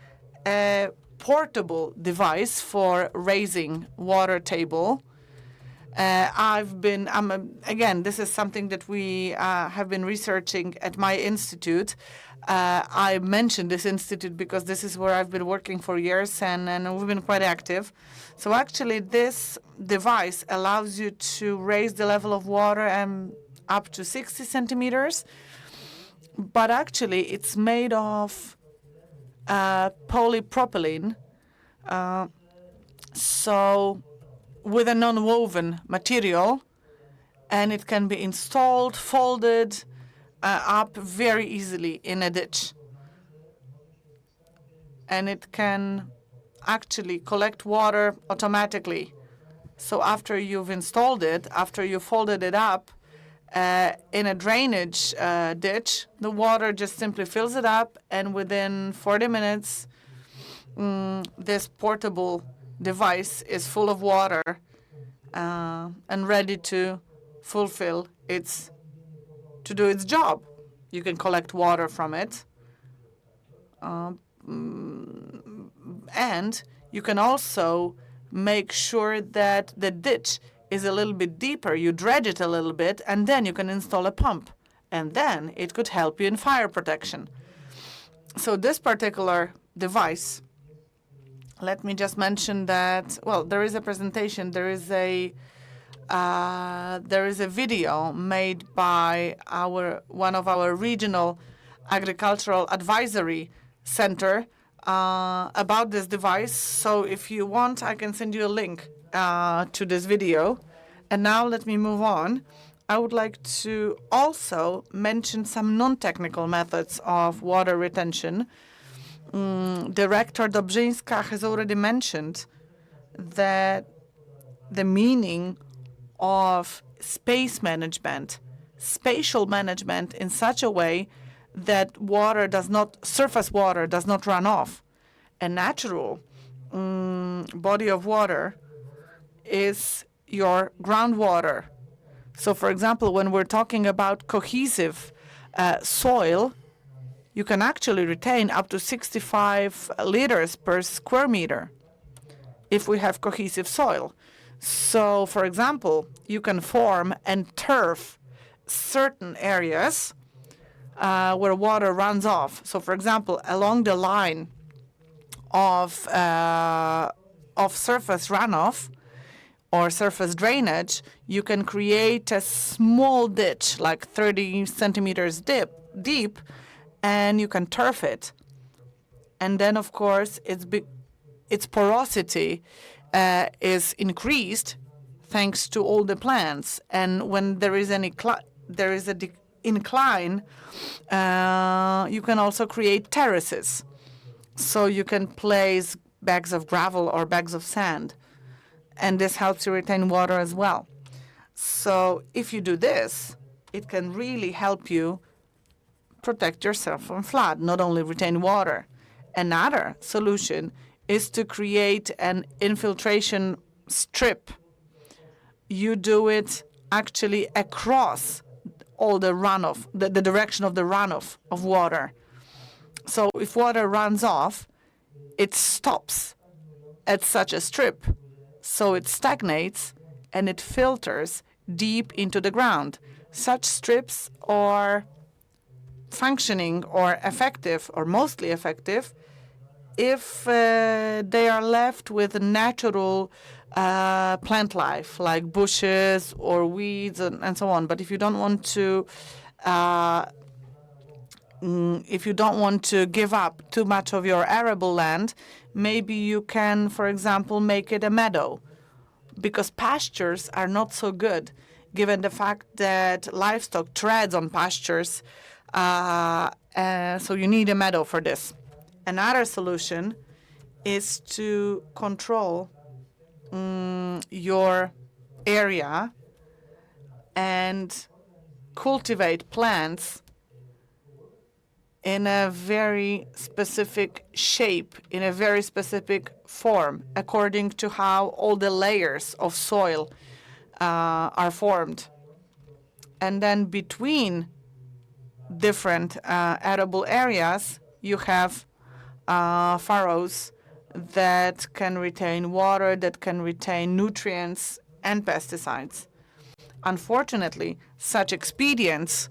a portable device for raising water table. Again, this is something that we have been researching at my institute. I mentioned this institute because this is where I've been working for years, and we've been quite active. So actually, this device allows you to raise the level of water up to 60 centimeters. but actually it's made of polypropylene, so with a non-woven material, and it can be installed, folded up very easily in a ditch. And it can actually collect water automatically. So after you've installed it, after you folded it up in a drainage ditch, the water just simply fills it up, and within 40 minutes, this portable device is full of water and ready to fulfill to do its job. You can collect water from it. And you can also make sure that the ditch is a little bit deeper. You dredge it a little bit, and then you can install a pump. And then it could help you in fire protection. So this particular device, let me just mention that, well, there is a presentation. There is a video made by one of our regional agricultural advisory center about this device. So if you want, I can send you a link to this video. And now let me move on. I would like to also mention some non-technical methods of water retention. Director Dobrzyńska has already mentioned that the meaning of space management, spatial management in such a way that surface water does not run off. A natural body of water is your groundwater. So, for example, when we're talking about cohesive soil, you can actually retain up to 65 liters per square meter if we have cohesive soil. So, for example, you can form and turf certain areas where water runs off. So, for example, along the line of surface runoff or surface drainage, you can create a small ditch, like 30 centimeters deep, and you can turf it. And then, of course, its porosity is increased thanks to all the plants. And when there is an incline, you can also create terraces. So you can place bags of gravel or bags of sand, and this helps you retain water as well. So if you do this, it can really help you protect yourself from flood, not only retain water. Another solution is to create an infiltration strip. You do it actually across all the runoff, the direction of the runoff of water. So if water runs off, it stops at such a strip. So it stagnates and it filters deep into the ground. Such strips are functioning or effective, or mostly effective, if they are left with natural plant life, like bushes or weeds and so on. But if you don't want to give up too much of your arable land, maybe you can, for example, make it a meadow, because pastures are not so good, given the fact that livestock treads on pastures. So you need a meadow for this. Another solution is to control your area and cultivate plants in a very specific shape, in a very specific form, according to how all the layers of soil are formed. And then between different arable areas, you have furrows that can retain water, that can retain nutrients and pesticides. Unfortunately, such expedients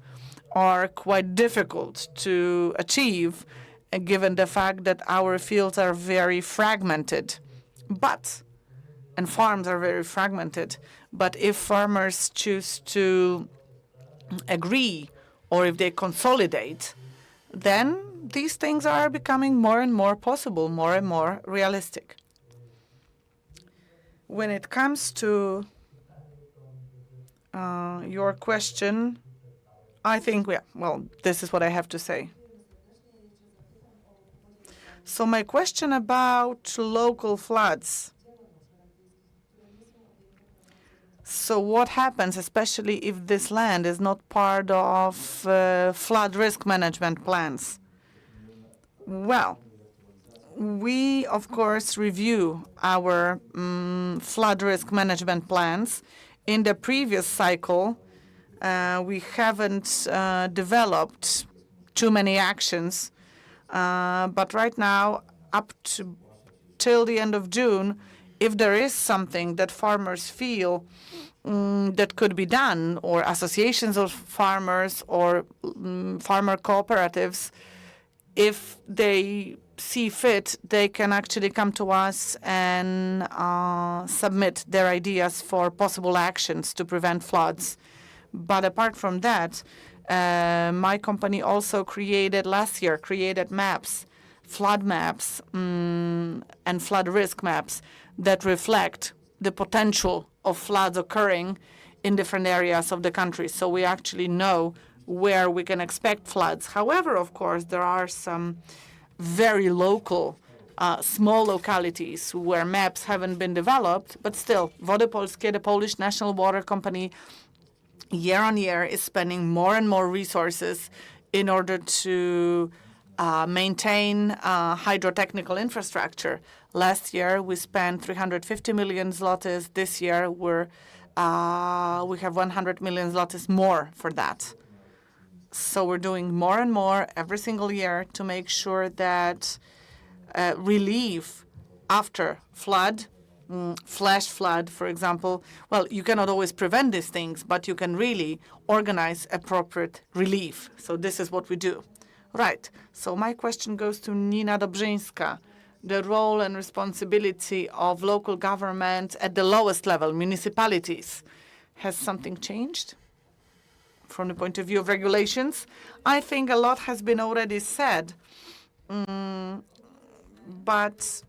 are quite difficult to achieve, given the fact that our fields are very fragmented. And farms are very fragmented. But if farmers choose to agree or if they consolidate, then these things are becoming more and more possible, more and more realistic. When it comes to your question, I think, well, this is what I have to say. So my question about local floods. So what happens, especially if this land is not part of flood risk management plans? Well, we, of course, review our flood risk management plans. In the previous cycle, we haven't developed too many actions. But right now, up to till the end of June, if there is something that farmers feel that could be done, or associations of farmers or farmer cooperatives, if they see fit, they can actually come to us and submit their ideas for possible actions to prevent floods. But apart from that, my company also last year created maps, flood maps and flood risk maps that reflect the potential of floods occurring in different areas of the country. So we actually know where we can expect floods. However, of course, there are some very local, small localities where maps haven't been developed, but still, Wody Polskie, the Polish national water company, year on year is spending more and more resources in order to maintain hydrotechnical infrastructure. Last year, we spent 350 million zlotys. This year, we have 100 million zlotys more for that. So we're doing more and more every single year to make sure that relief after flood, flash flood, for example, well, you cannot always prevent these things, but you can really organize appropriate relief. So this is what we do. Right. So my question goes to Nina Dobrzyńska. The role and responsibility of local government at the lowest level, municipalities. Has something changed from the point of view of regulations? I think a lot has been already said, but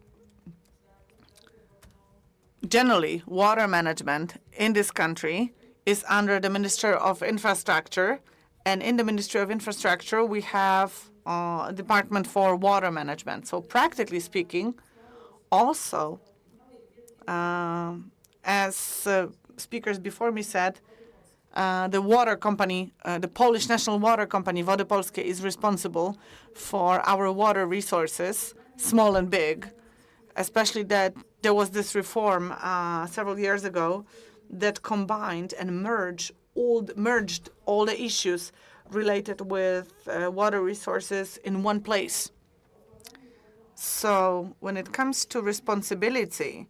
generally, water management in this country is under the Minister of Infrastructure. And in the Ministry of Infrastructure, we have a Department for Water Management. So practically speaking, also, as speakers before me said, the water company, the Polish national water company, Wody Polskie, is responsible for our water resources, small and big, especially that there was this reform several years ago that combined and merged all the issues related with water resources in one place. So when it comes to responsibility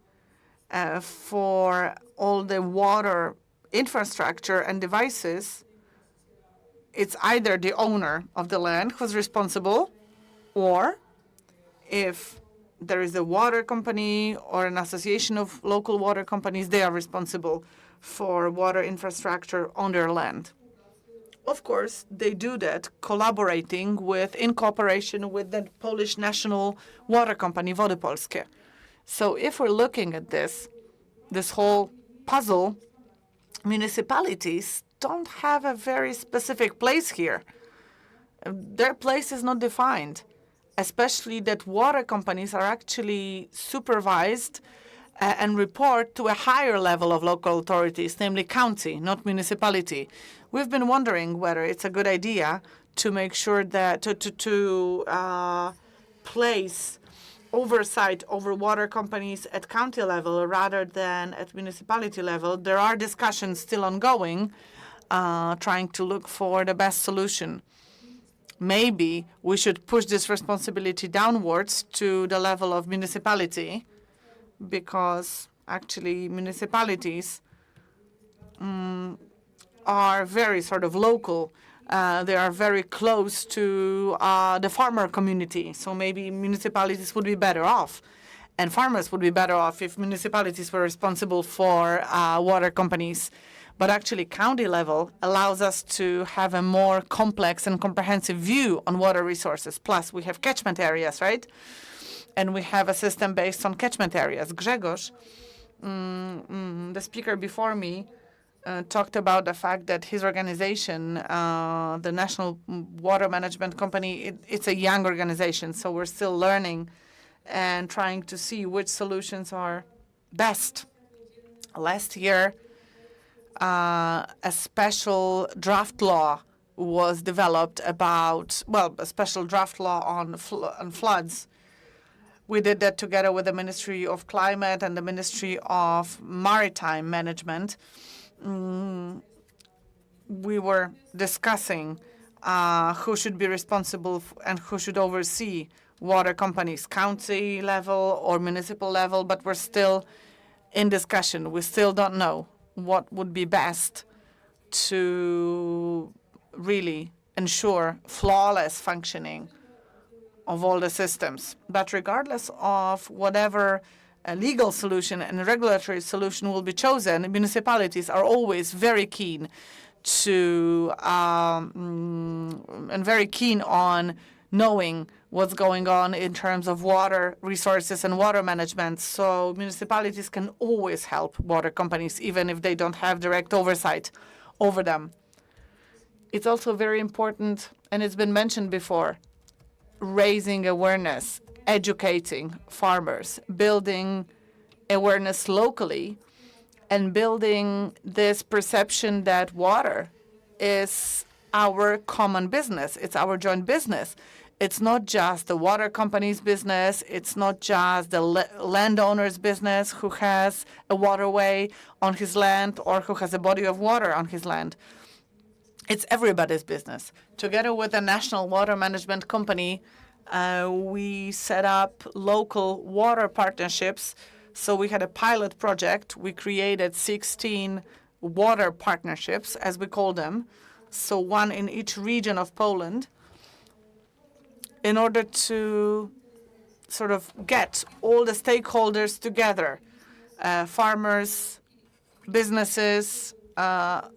for all the water infrastructure and devices, it's either the owner of the land who's responsible, or if there is a water company or an association of local water companies, they are responsible for water infrastructure on their land. Of course, they do that in cooperation with the Polish national water company, Wody Polskie. So if we're looking at this whole puzzle, municipalities don't have a very specific place here. Their place is not defined, especially that water companies are actually supervised and report to a higher level of local authorities, namely county, not municipality. We've been wondering whether it's a good idea to make sure that to place oversight over water companies at county level rather than at municipality level. There are discussions still ongoing, trying to look for the best solution. Maybe we should push this responsibility downwards to the level of municipality, because actually municipalities are very sort of local. They are very close to the farmer community. So maybe municipalities would be better off, and farmers would be better off if municipalities were responsible for water companies. but actually county level allows us to have a more complex and comprehensive view on water resources. Plus, we have catchment areas, right? And we have a system based on catchment areas. Grzegorz, the speaker before me, talked about the fact that his organization, the National Water Management Company, it's a young organization, so we're still learning and trying to see which solutions are best. Last year, a special draft law was developed about, well, a special draft law on floods. We did that together with the Ministry of Climate and the Ministry of Maritime Management. We were discussing who should be responsible and who should oversee water companies, county level or municipal level, but we're still in discussion. We still don't know what would be best to really ensure flawless functioning of all the systems. But regardless of whatever a legal solution and a regulatory solution will be chosen, municipalities are always very keen to and very keen on knowing what's going on in terms of water resources and water management. So municipalities can always help water companies, even if they don't have direct oversight over them. It's also very important, and it's been mentioned before, raising awareness, educating farmers, building awareness locally, and building this perception that water is our common business. It's our joint business. It's not just the water company's business. It's not just the landowner's business who has a waterway on his land or who has a body of water on his land. It's everybody's business. Together with the National Water Management Company, we set up local water partnerships. So we had a pilot project. We created 16 water partnerships, as we call them, so one in each region of Poland, in order to sort of get all the stakeholders together, farmers, businesses,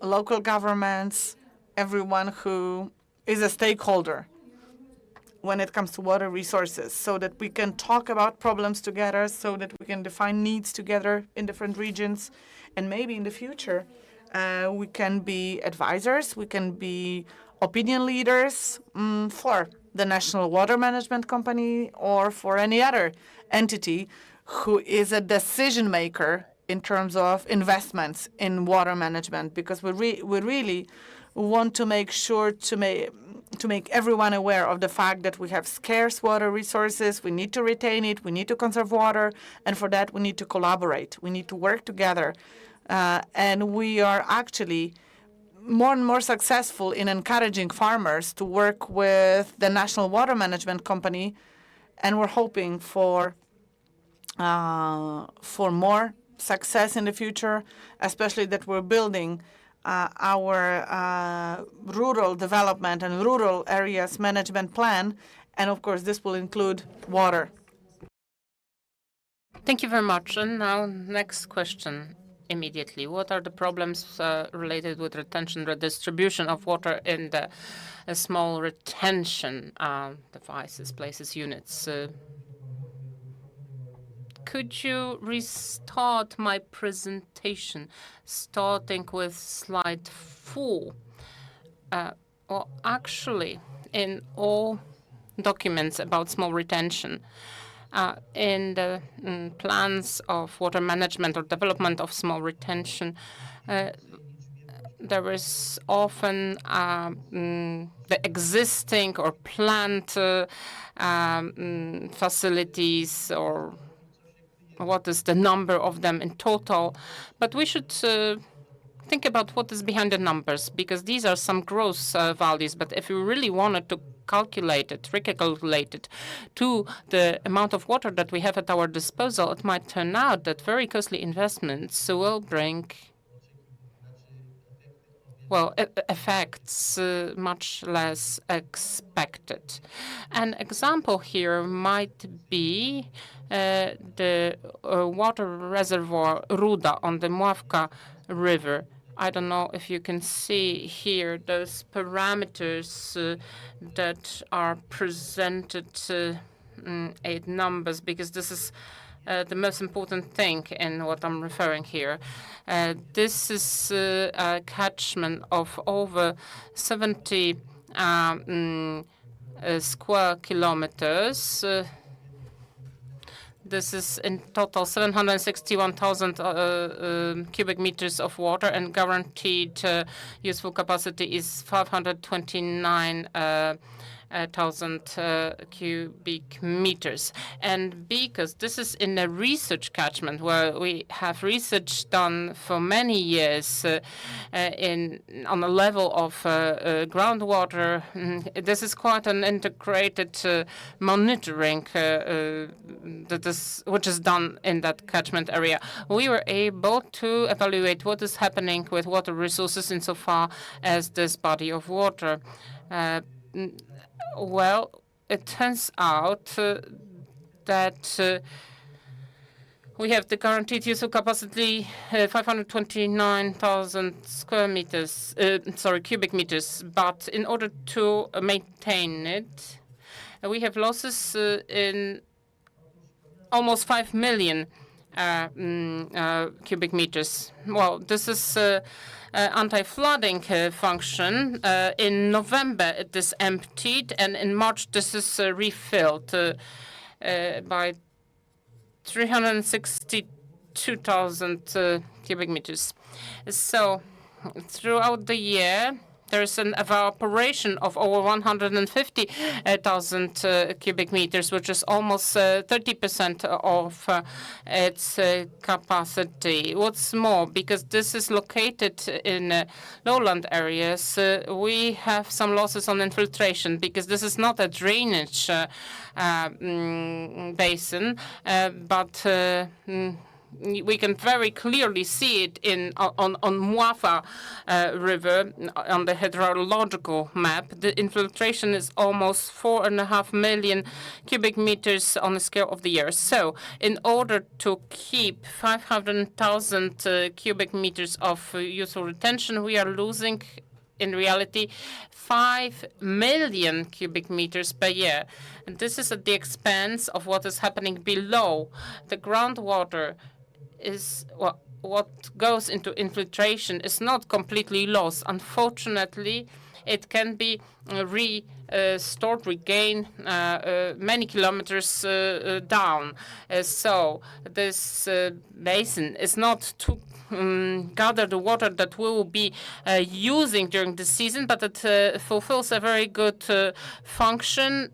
local governments, everyone who is a stakeholder when it comes to water resources, so that we can talk about problems together, so that we can define needs together in different regions. And maybe in the future, we can be advisors, we can be opinion leaders for the National Water Management Company or for any other entity who is a decision maker in terms of investments in water management, because we really want to make sure to make everyone aware of the fact that we have scarce water resources. We need to retain it. We need to conserve water. And for that, we need to collaborate. We need to work together. And we are actually more and more successful in encouraging farmers to work with the National Water Management Company. And we're hoping for more success in the future, especially that we're building our rural development and rural areas management plan. And of course, this will include water. Thank you very much. And now, next question immediately. What are the problems related with retention, redistribution of water in the small retention devices, places, units? Could you restart my presentation, starting with slide 4? Well, actually, in all documents about small retention, in the plans of water management or development of small retention, there is often the existing or planned facilities, or what is the number of them in total. But we should think about what is behind the numbers, because these are some gross values. But if we really wanted to calculate it, recalculate it to the amount of water that we have at our disposal, it might turn out that very costly investments will bring, well, effects much less expected. An example here might be the water reservoir Ruda on the Mławka River. I don't know if you can see here those parameters that are presented in 8 numbers, because this is the most important thing in what I'm referring here. This is a catchment of over 70 square kilometers. This is in total 761,000 cubic meters of water, and guaranteed useful capacity is 529,000 cubic meters. And because this is in a research catchment where we have research done for many years on a level of groundwater, this is quite an integrated monitoring which is done in that catchment area. We were able to evaluate what is happening with water resources insofar as this body of water. Well, it turns out that we have the guaranteed useful capacity 529,000 cubic meters. But in order to maintain it, we have losses in almost 5 million cubic meters. Well, this is anti-flooding function. In November, it is emptied, and in March, this is refilled by 362,000 cubic meters. So throughout the year, there's an evaporation of over 150,000 cubic meters, which is almost 30% of its capacity. What's more, because this is located in lowland areas, we have some losses on infiltration, because this is not a drainage basin, but we can very clearly see it on Mwafa River on the hydrological map. The infiltration is almost 4.5 million cubic meters on the scale of the year. So in order to keep 500,000 cubic meters of useful retention, we are losing in reality 5 million cubic meters per year. And this is at the expense of what is happening below. The groundwater is what goes into infiltration is not completely lost. Unfortunately, it can be restored, regained many kilometers down. So this basin is not to gather the water that we will be using during the season, but it fulfills a very good function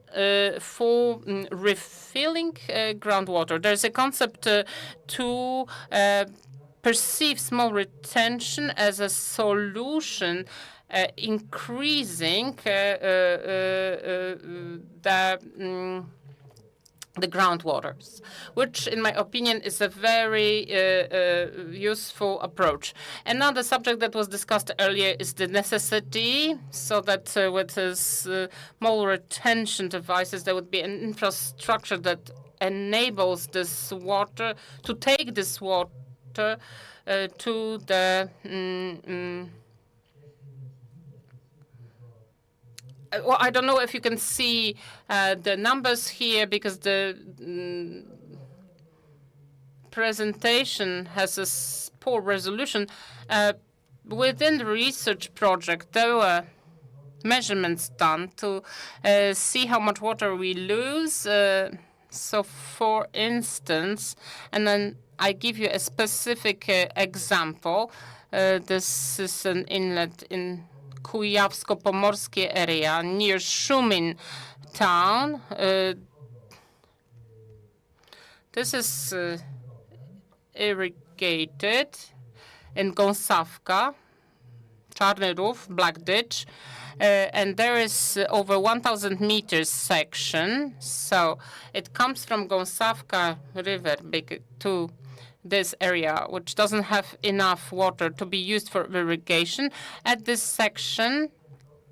for refilling groundwater. There's a concept to perceive small retention as a solution increasing the groundwaters, which, in my opinion, is a very useful approach. Another subject that was discussed earlier is the necessity, so that with small retention devices, there would be an infrastructure that enables this water to take this water to the well, I don't know if you can see the numbers here, because the presentation has a poor resolution. Within the research project, there were measurements done to see how much water we lose. So, for instance, and then I give you a specific example. This is an inlet in Kujawsko-Pomorskie area near Shumin town. This is irrigated in Gąsawka, Czarny Rów, Black Ditch, and there is over 1,000 meters section. So it comes from Gąsawka River to this area, which doesn't have enough water to be used for irrigation. At this section,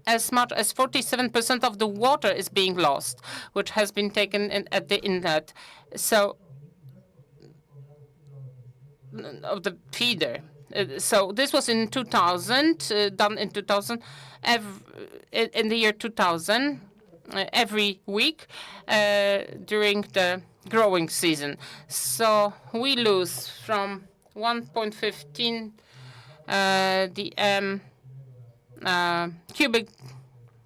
as much as 47% of the water is being lost, which has been taken in at the inlet. So of the feeder. So this was in 2000, done in 2000, in the year 2000, every week during the growing season. So we lose from 1.15 dm cubic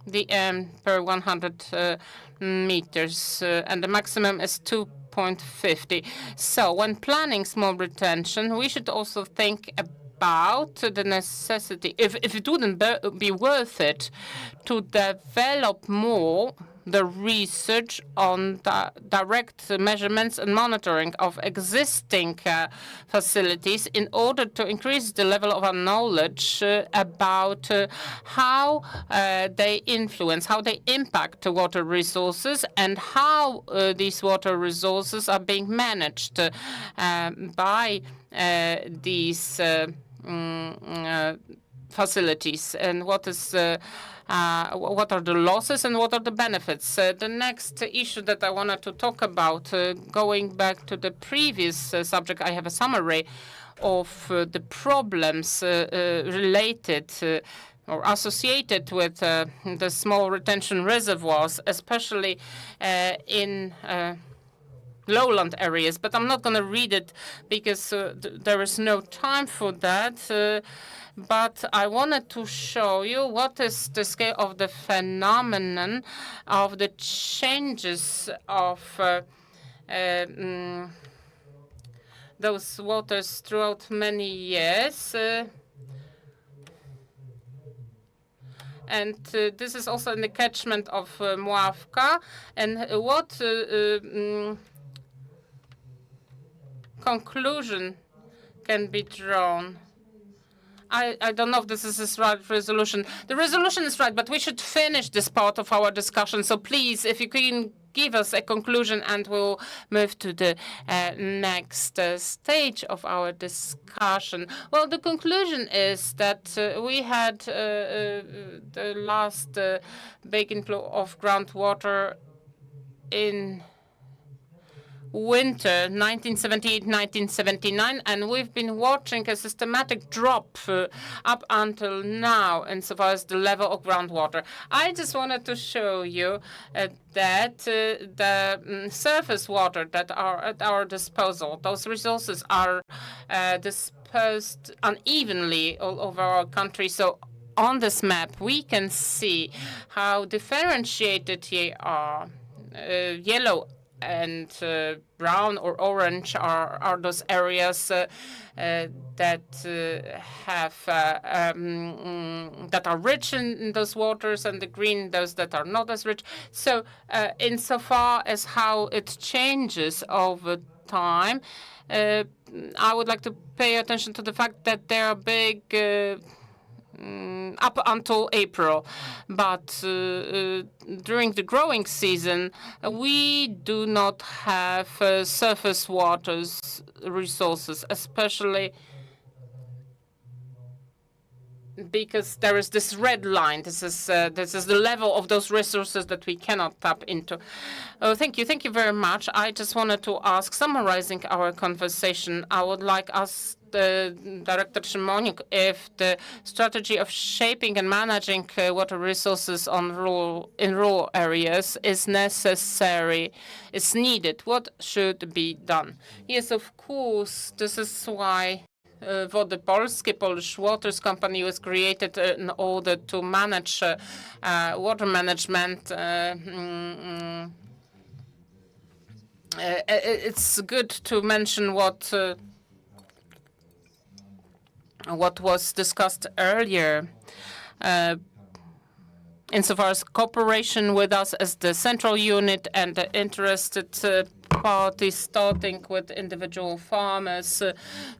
dm per 100 meters, and the maximum is 2.50. So when planning small retention, we should also think about the necessity, if it wouldn't be worth it, to develop more the research on the direct measurements and monitoring of existing facilities in order to increase the level of our knowledge about how they influence, how they impact water resources, and how these water resources are being managed by these facilities, and what are the losses and what are the benefits. The next issue that I wanted to talk about, going back to the previous subject, I have a summary of the problems related or associated with the small retention reservoirs, especially in lowland areas, but I'm not going to read it because there is no time for that. But I wanted to show you what is the scale of the phenomenon of the changes of those waters throughout many years. And this is also in the catchment of Mławka. And what conclusion can be drawn? I don't know if this is the right resolution. The resolution is right, but we should finish this part of our discussion. So please, if you can give us a conclusion, and we'll move to the next stage of our discussion. Well, the conclusion is that we had the last big inflow of groundwater in winter 1978-1979, and we've been watching a systematic drop up until now insofar as the level of groundwater. I just wanted to show you that the surface water that are at our disposal, those resources are dispersed unevenly all over our country. So on this map, we can see how differentiated they are. Yellow and brown or orange are those areas that have that are rich in those waters, and the green those that are not as rich. So insofar as how it changes over time, I would like to pay attention to the fact that there are big up until April, but during the growing season, we do not have surface waters resources, especially because there is this red line. This is the level of those resources that we cannot tap into. Oh, thank you very much. I just wanted to ask, summarizing our conversation, I would like us, Director Szymoniuk, if the strategy of shaping and managing water resources in rural areas is necessary, is needed. What should be done? Yes, of course. This is why Wody Polskie, Polish Waters Company, was created in order to manage water management. It's good to mention what was discussed earlier, insofar as cooperation with us as the central unit and the interested parties, starting with individual farmers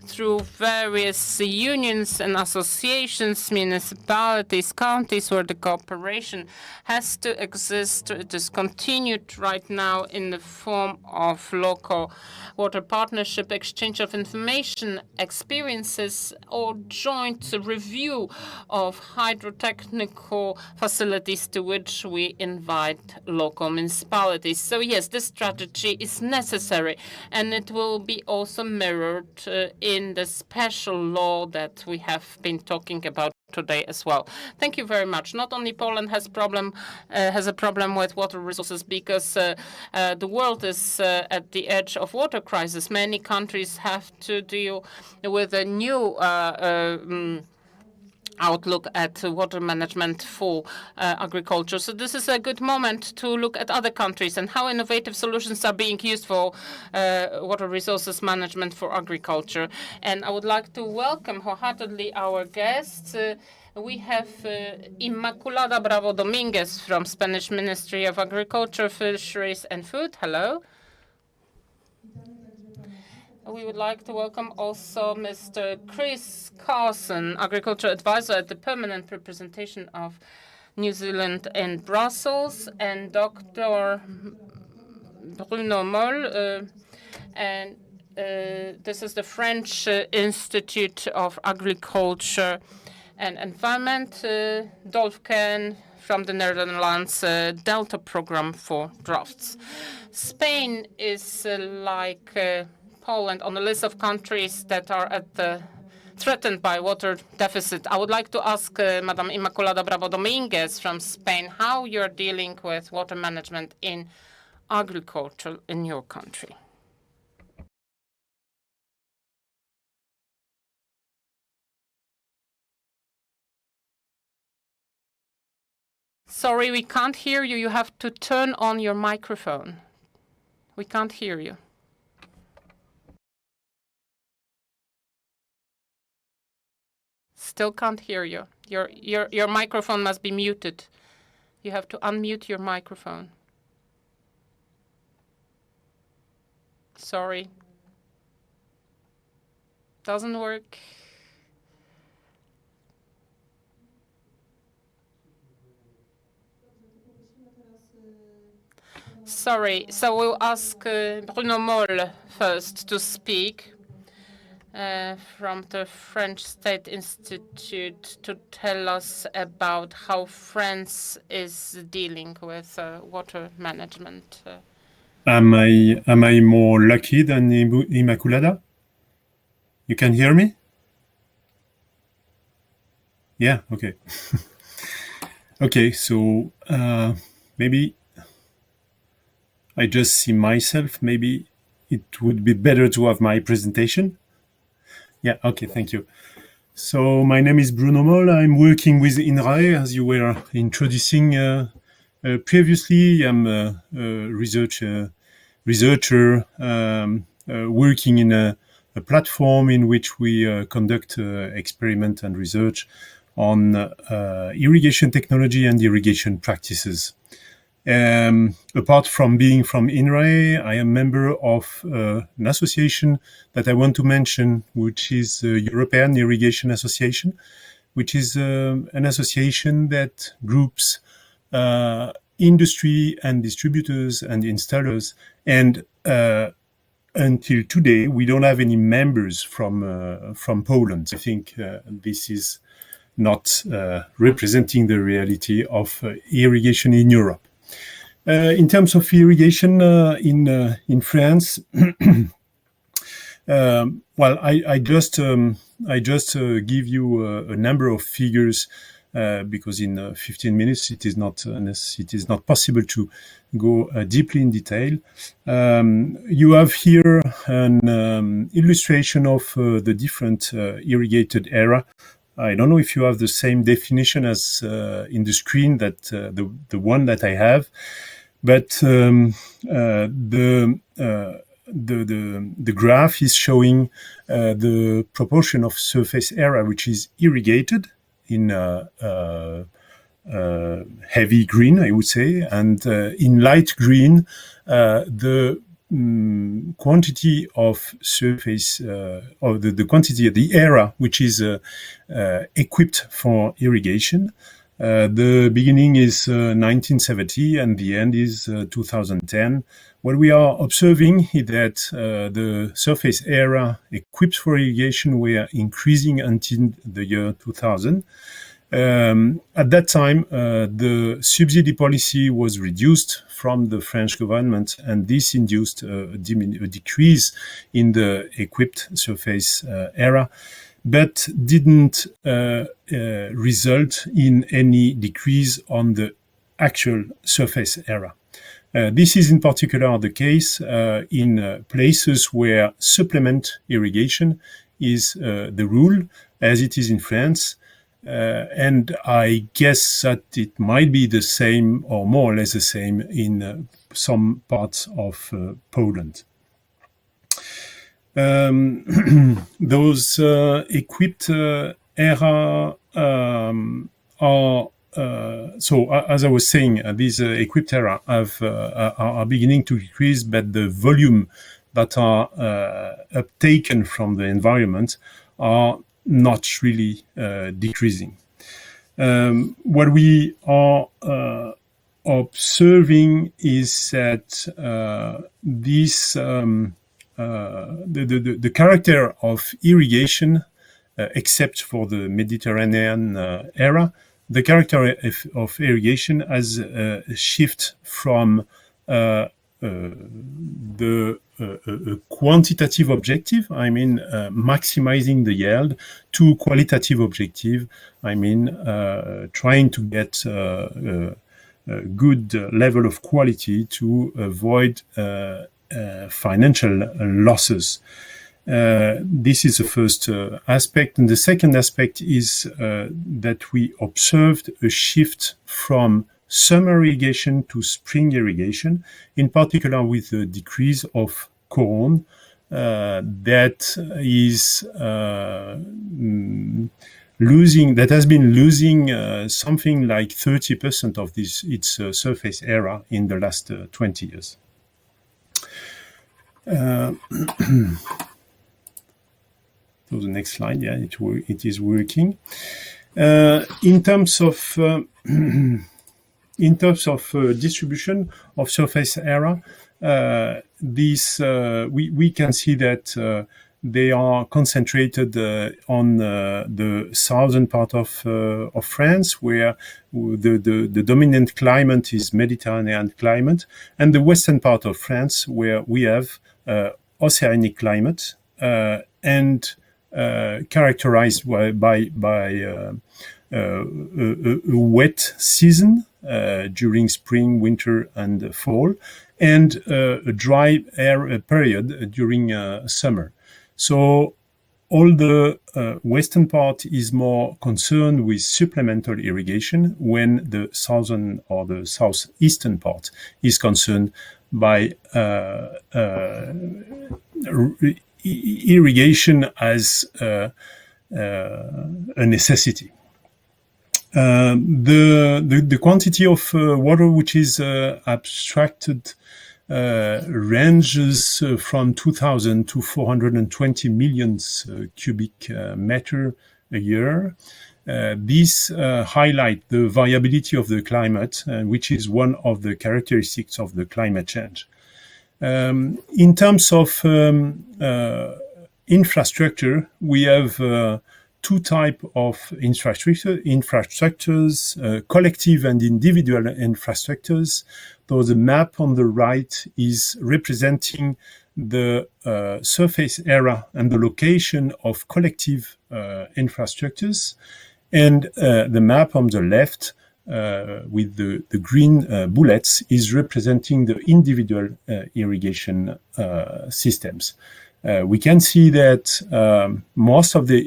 through various unions and associations, municipalities, counties, where the cooperation has to exist. It is continued right now in the form of local water partnership, exchange of information, experiences, or joint review of hydrotechnical facilities localities to which we invite local municipalities. So yes, this strategy is necessary, and it will be also mirrored in the special law that we have been talking about today as well. Thank you very much. Not only Poland has a problem with water resources because the world is at the edge of water crisis. Many countries have to deal with a new outlook at water management for agriculture. So this is a good moment to look at other countries and how innovative solutions are being used for water resources management for agriculture. And I would like to welcome wholeheartedly our guests. We have Inmaculada Bravo Dominguez from Spanish Ministry of Agriculture, Fisheries and Food. Hello. We would like to welcome also Mr. Chris Carson, Agriculture Advisor at the Permanent Representation of New Zealand in Brussels, and Dr. Bruno Moll, and this is the French Institute of Agriculture and Environment, Dolf Ken from the Netherlands Delta Program for Droughts. Spain is like Poland on the list of countries that are threatened by water deficit. I would like to ask Madam Inmaculada Bravo Dominguez from Spain how you're dealing with water management in agriculture in your country. Sorry, we can't hear you. You have to turn on your microphone. We can't hear you. Still can't hear you. Your microphone must be muted. You have to unmute your microphone. Sorry. Doesn't work. Sorry. So we'll ask Bruno Moll first to speak. From the French State Institute to tell us about how France is dealing with water management. Am I more lucky than Immaculada? You can hear me? Yeah, okay. Okay, so maybe I just see myself. Maybe it would be better to have my presentation. Yeah, okay, thank you. So my name is Bruno Moll. I'm working with INRAE, as you were introducing previously. I'm a researcher working in a platform in which we conduct experiment and research on irrigation technology and irrigation practices. Apart from being from INRAE, I am member of an association that I want to mention, which is the European Irrigation Association, which is an association that groups industry and distributors and installers. And until today, we don't have any members from Poland. I think this is not representing the reality of irrigation in Europe. In terms of irrigation in France, well, I just give you a number of figures because in 15 minutes it is not possible to go deeply in detail. You have here an illustration of the different irrigated area. I don't know if you have the same definition as in the screen that the one that I have, but the graph is showing the proportion of surface area which is irrigated in heavy green, I would say, and in light green the quantity of surface or the quantity of the area which is equipped for irrigation. The beginning is 1970 and the end is 2010. What we are observing is that the surface area equipped for irrigation were increasing until the year 2000. At that time, the subsidy policy was reduced from the French government, and this induced a decrease in the equipped surface area, but didn't result in any decrease on the actual surface area. This is in particular the case in places where supplement irrigation is the rule, as it is in France. And I guess that it might be the same or more or less the same in some parts of Poland. Those equipped area are so as I was saying, these equipped area are beginning to decrease, but the volume that are uptaken from the environment are not really decreasing. What we are observing is that this the character of irrigation, except for the Mediterranean area, the character of irrigation has a shift from the quantitative objective, I mean maximizing the yield, to qualitative objective, I mean trying to get a good level of quality to avoid financial losses. This is the first aspect. And the second aspect is that we observed a shift from summer irrigation to spring irrigation, in particular with the decrease of corn that has been losing something like 30% of its surface area in the last 20 years. So the next slide, yeah, it is working. In terms of distribution of surface area, we can see that they are concentrated on the southern part of France, where the dominant climate is Mediterranean climate, and the western part of France, where we have oceanic climate and characterized by a wet season during spring, winter, and fall, and a dry air period during summer. So all the western part is more concerned with supplemental irrigation, when the southern or the southeastern part is concerned by irrigation as a necessity. The quantity of water which is abstracted ranges from 2,000 to 420 million cubic meter a year. These highlight the variability of the climate, which is one of the characteristics of the climate change. In terms of infrastructure, we have two types of infrastructures, collective and individual infrastructures. So the map on the right is representing the surface area and the location of collective infrastructures, and the map on the left with the green bullets is representing the individual irrigation systems. We can see that most of the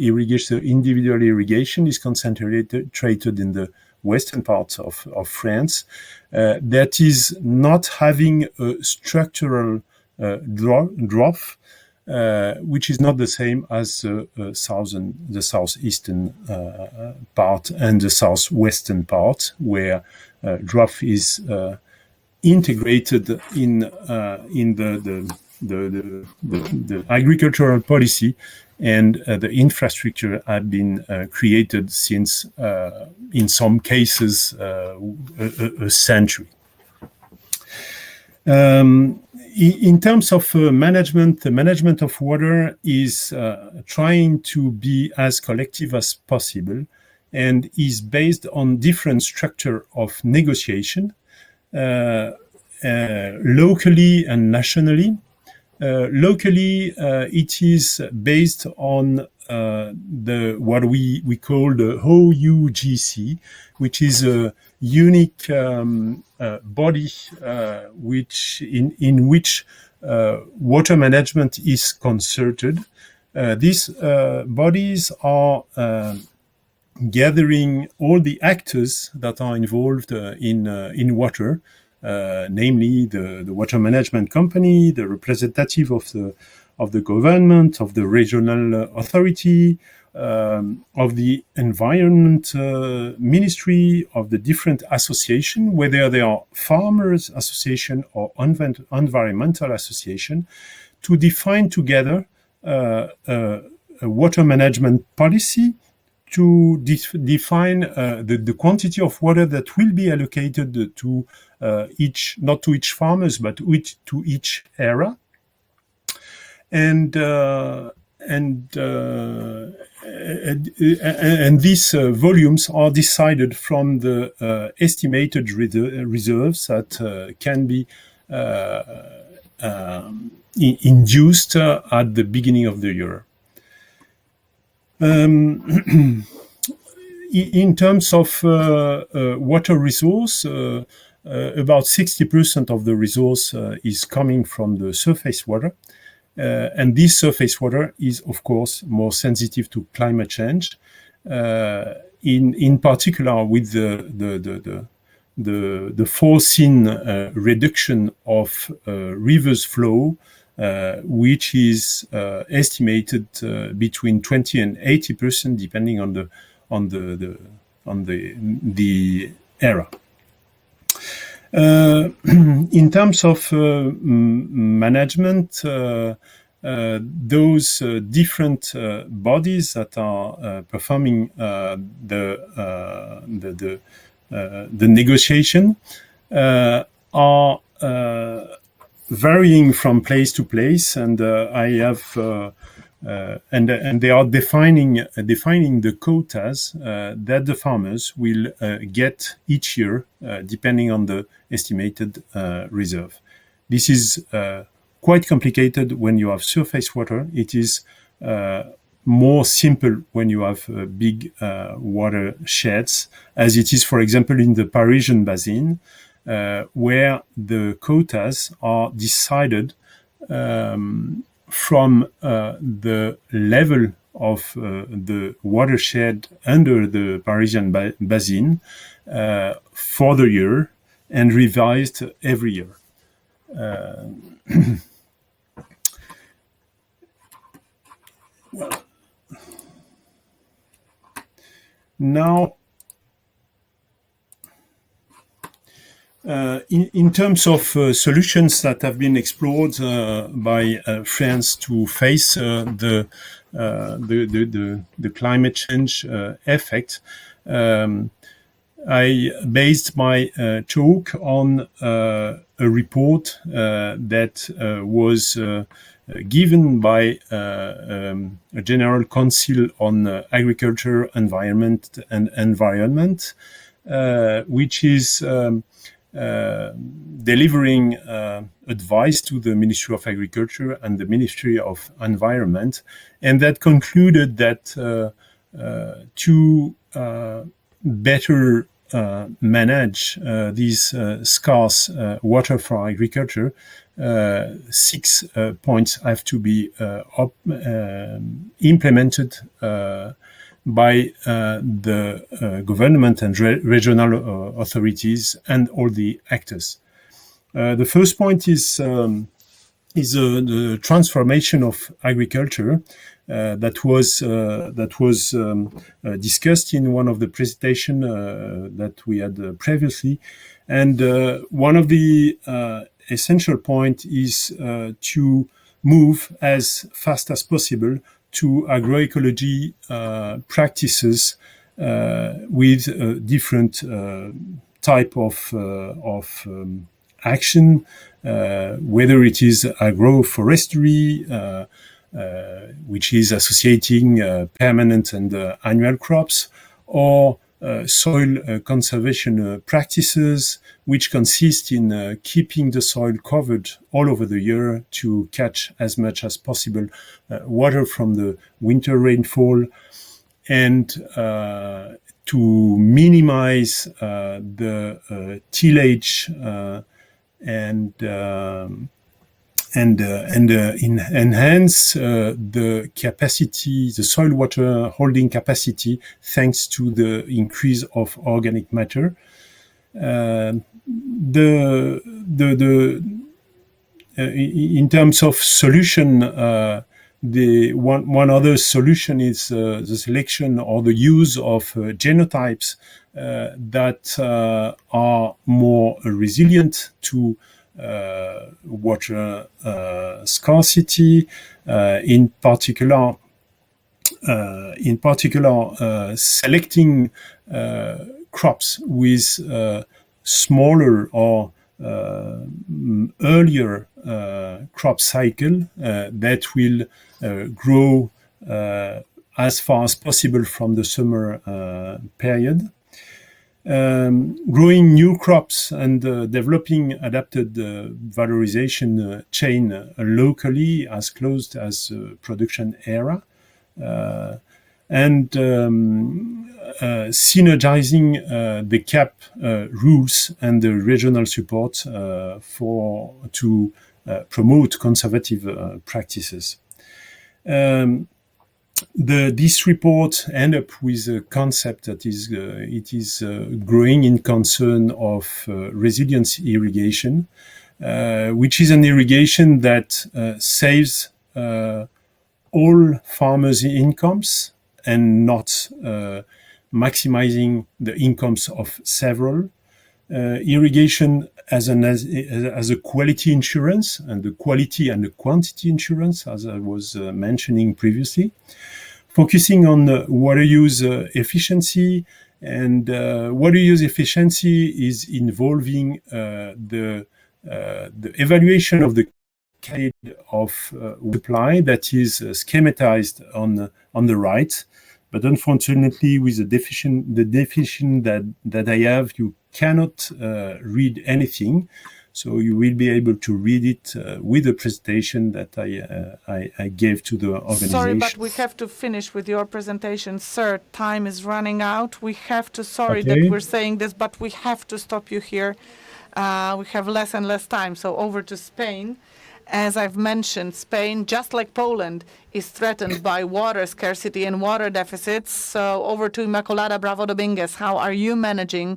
individual irrigation is concentrated in the western parts of France. That is not having a structural drought, which is not the same as the southeastern part and the southwestern part, where drought is integrated in the agricultural policy, and the infrastructure have been created since, in some cases, a century. In terms of management, the management of water is trying to be as collective as possible. and is based on different structure of negotiation, locally and nationally. Locally, it is based on what we call the OUGC, which is a unique body in which water management is concerted. These bodies are gathering all the actors that are involved in water, namely the water management company, the representative of the government, of the regional authority, of the environment ministry, of the different association, whether they are farmers association or environmental association, to define together a water management policy, to define the quantity of water that will be allocated to not to each farmers, but to each area. And these volumes are decided from the estimated reserves that can be induced at the beginning of the year. In terms of water resource, about 60% of the resource is coming from the surface water. And this surface water is, of course, more sensitive to climate change, in particular with the foreseen reduction of rivers flow, which is estimated between 20 and 80%, depending on the era. In terms of management, those different bodies that are performing the negotiation are varying from place to place, and and they are defining the quotas that the farmers will get each year, depending on the estimated reserve. This is quite complicated when you have surface water. It is more simple when you have big watersheds, as it is, for example, in the Parisian basin, where the quotas are decided from the level of the watershed under the Parisian basin for the year and revised every year. Well, now, in terms of solutions that have been explored by France to face the climate change effect, I based my talk on a report that was given by a General Council on Agriculture, Environment and Environment, which is delivering advice to the Ministry of Agriculture and the Ministry of Environment, and that concluded that to better manage these scarce water for agriculture, 6 points have to be implemented by the government and regional authorities and all the actors. The first point is the transformation of agriculture that was discussed in one of the presentation that we had previously, and one of the essential point is to move as fast as possible to agroecology practices with different type of action, whether it is agroforestry, which is associating permanent and annual crops, or soil conservation practices, which consist in keeping the soil covered all over the year to catch as much as possible water from the winter rainfall, and to minimize the tillage and enhance the capacity, the soil water holding capacity, thanks to the increase of organic matter. In terms of solution, the one other solution is the selection or the use of genotypes that are more resilient to water scarcity, in particular selecting crops with smaller or earlier crop cycle that will grow as far as possible from the summer period. Growing new crops and developing adapted valorization chain locally as close as production era, and synergizing the CAP rules and the regional support to promote conservative practices. This report end up with a concept that is growing in concern of resilience irrigation, which is an irrigation that saves all farmers' incomes and not maximizing the incomes of several. Irrigation as a quality insurance, and the quality and the quantity insurance, as I was mentioning previously, focusing on water use efficiency. And water use efficiency is involving the evaluation of the kind of supply that is schematized on the right. But unfortunately, with the definition that I have, you cannot read anything. So you will be able to read it with the presentation that I gave to the organization. Sorry, but we have to finish with your presentation, sir. Time is running out. We have to, sorry that we're saying this, but we have to stop you here. We have less and less time. So over to Spain. As I've mentioned, Spain, just like Poland, is threatened by water scarcity and water deficits. So over to Immaculada Bravo Dominguez. How are you managing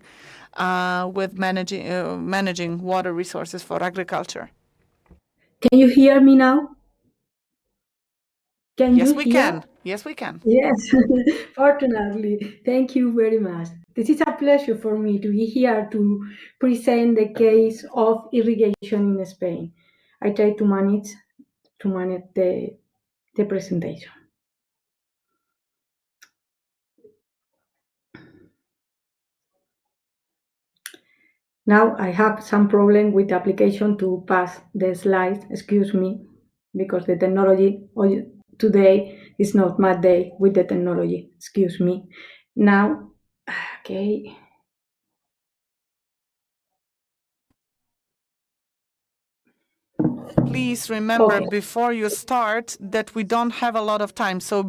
managing water resources for agriculture? Can you hear me now? Yes, we can. Yes, we can. Yes, fortunately. Thank you very much. This is a pleasure for me to be here to present the case of irrigation in Spain. I try to manage the presentation. Now I have some problem with the application to pass the slides. Excuse me, because the technology today is not my day with the technology. Excuse me. Now, okay. Please remember before you start that we don't have a lot of time, so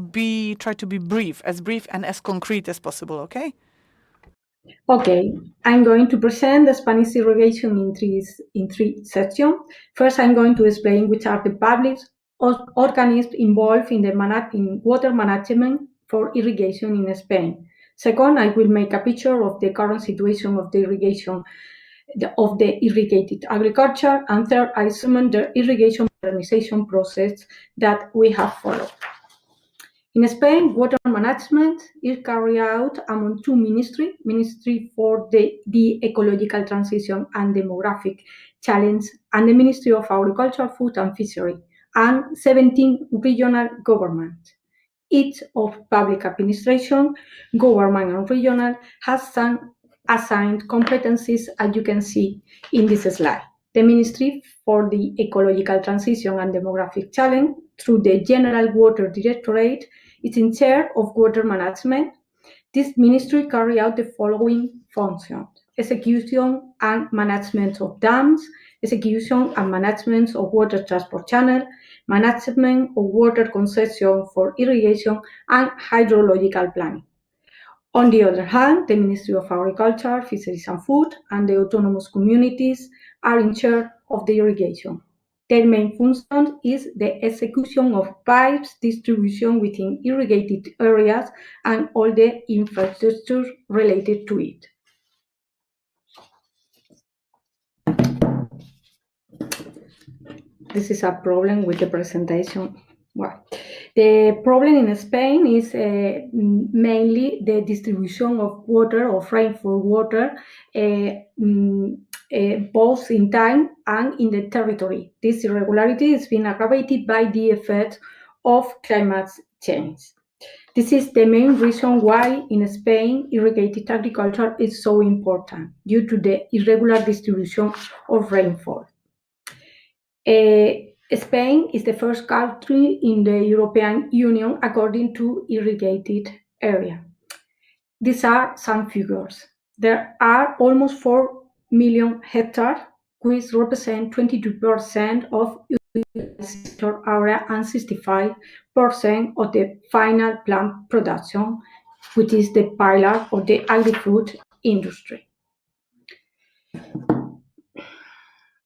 try to be brief and as concrete as possible, okay? Okay, I'm going to present the Spanish irrigation in three sections. First, I'm going to explain which are the public organisms involved in water management for irrigation in Spain. Second, I will make a picture of the current situation of the irrigation of the irrigated agriculture, and third, I summon the irrigation modernization process that we have followed. In Spain, water management is carried out among two ministries, Ministry for the Ecological Transition and Demographic Challenge, and the Ministry of Agriculture, Food and Fishery, and 17 regional governments. Each of public administration, government and regional, has some assigned competencies, as you can see in this slide. The Ministry for the Ecological Transition and Demographic Challenge, through the General Water Directorate, is in charge of water management. This ministry carries out the following functions: execution and management of dams, execution and management of water transport channel, management of water concession for irrigation, and hydrological planning. On the other hand, the Ministry of Agriculture, Fisheries and Food and the autonomous communities are in charge of the irrigation. Their main function is the execution of pipes distribution within irrigated areas and all the infrastructure related to it. This is a problem with the presentation. Well, the problem in Spain is mainly the distribution of water, of rainfall water, both in time and in the territory. This irregularity has been aggravated by the effect of climate change. This is the main reason why in Spain irrigated agriculture is so important, due to the irregular distribution of rainfall. Spain is the first country in the European Union according to irrigated area. These are some figures. There are almost 4 million hectares, which represent 22% of sector area and 65% of the final plant production, which is the pillar of the agri-food industry.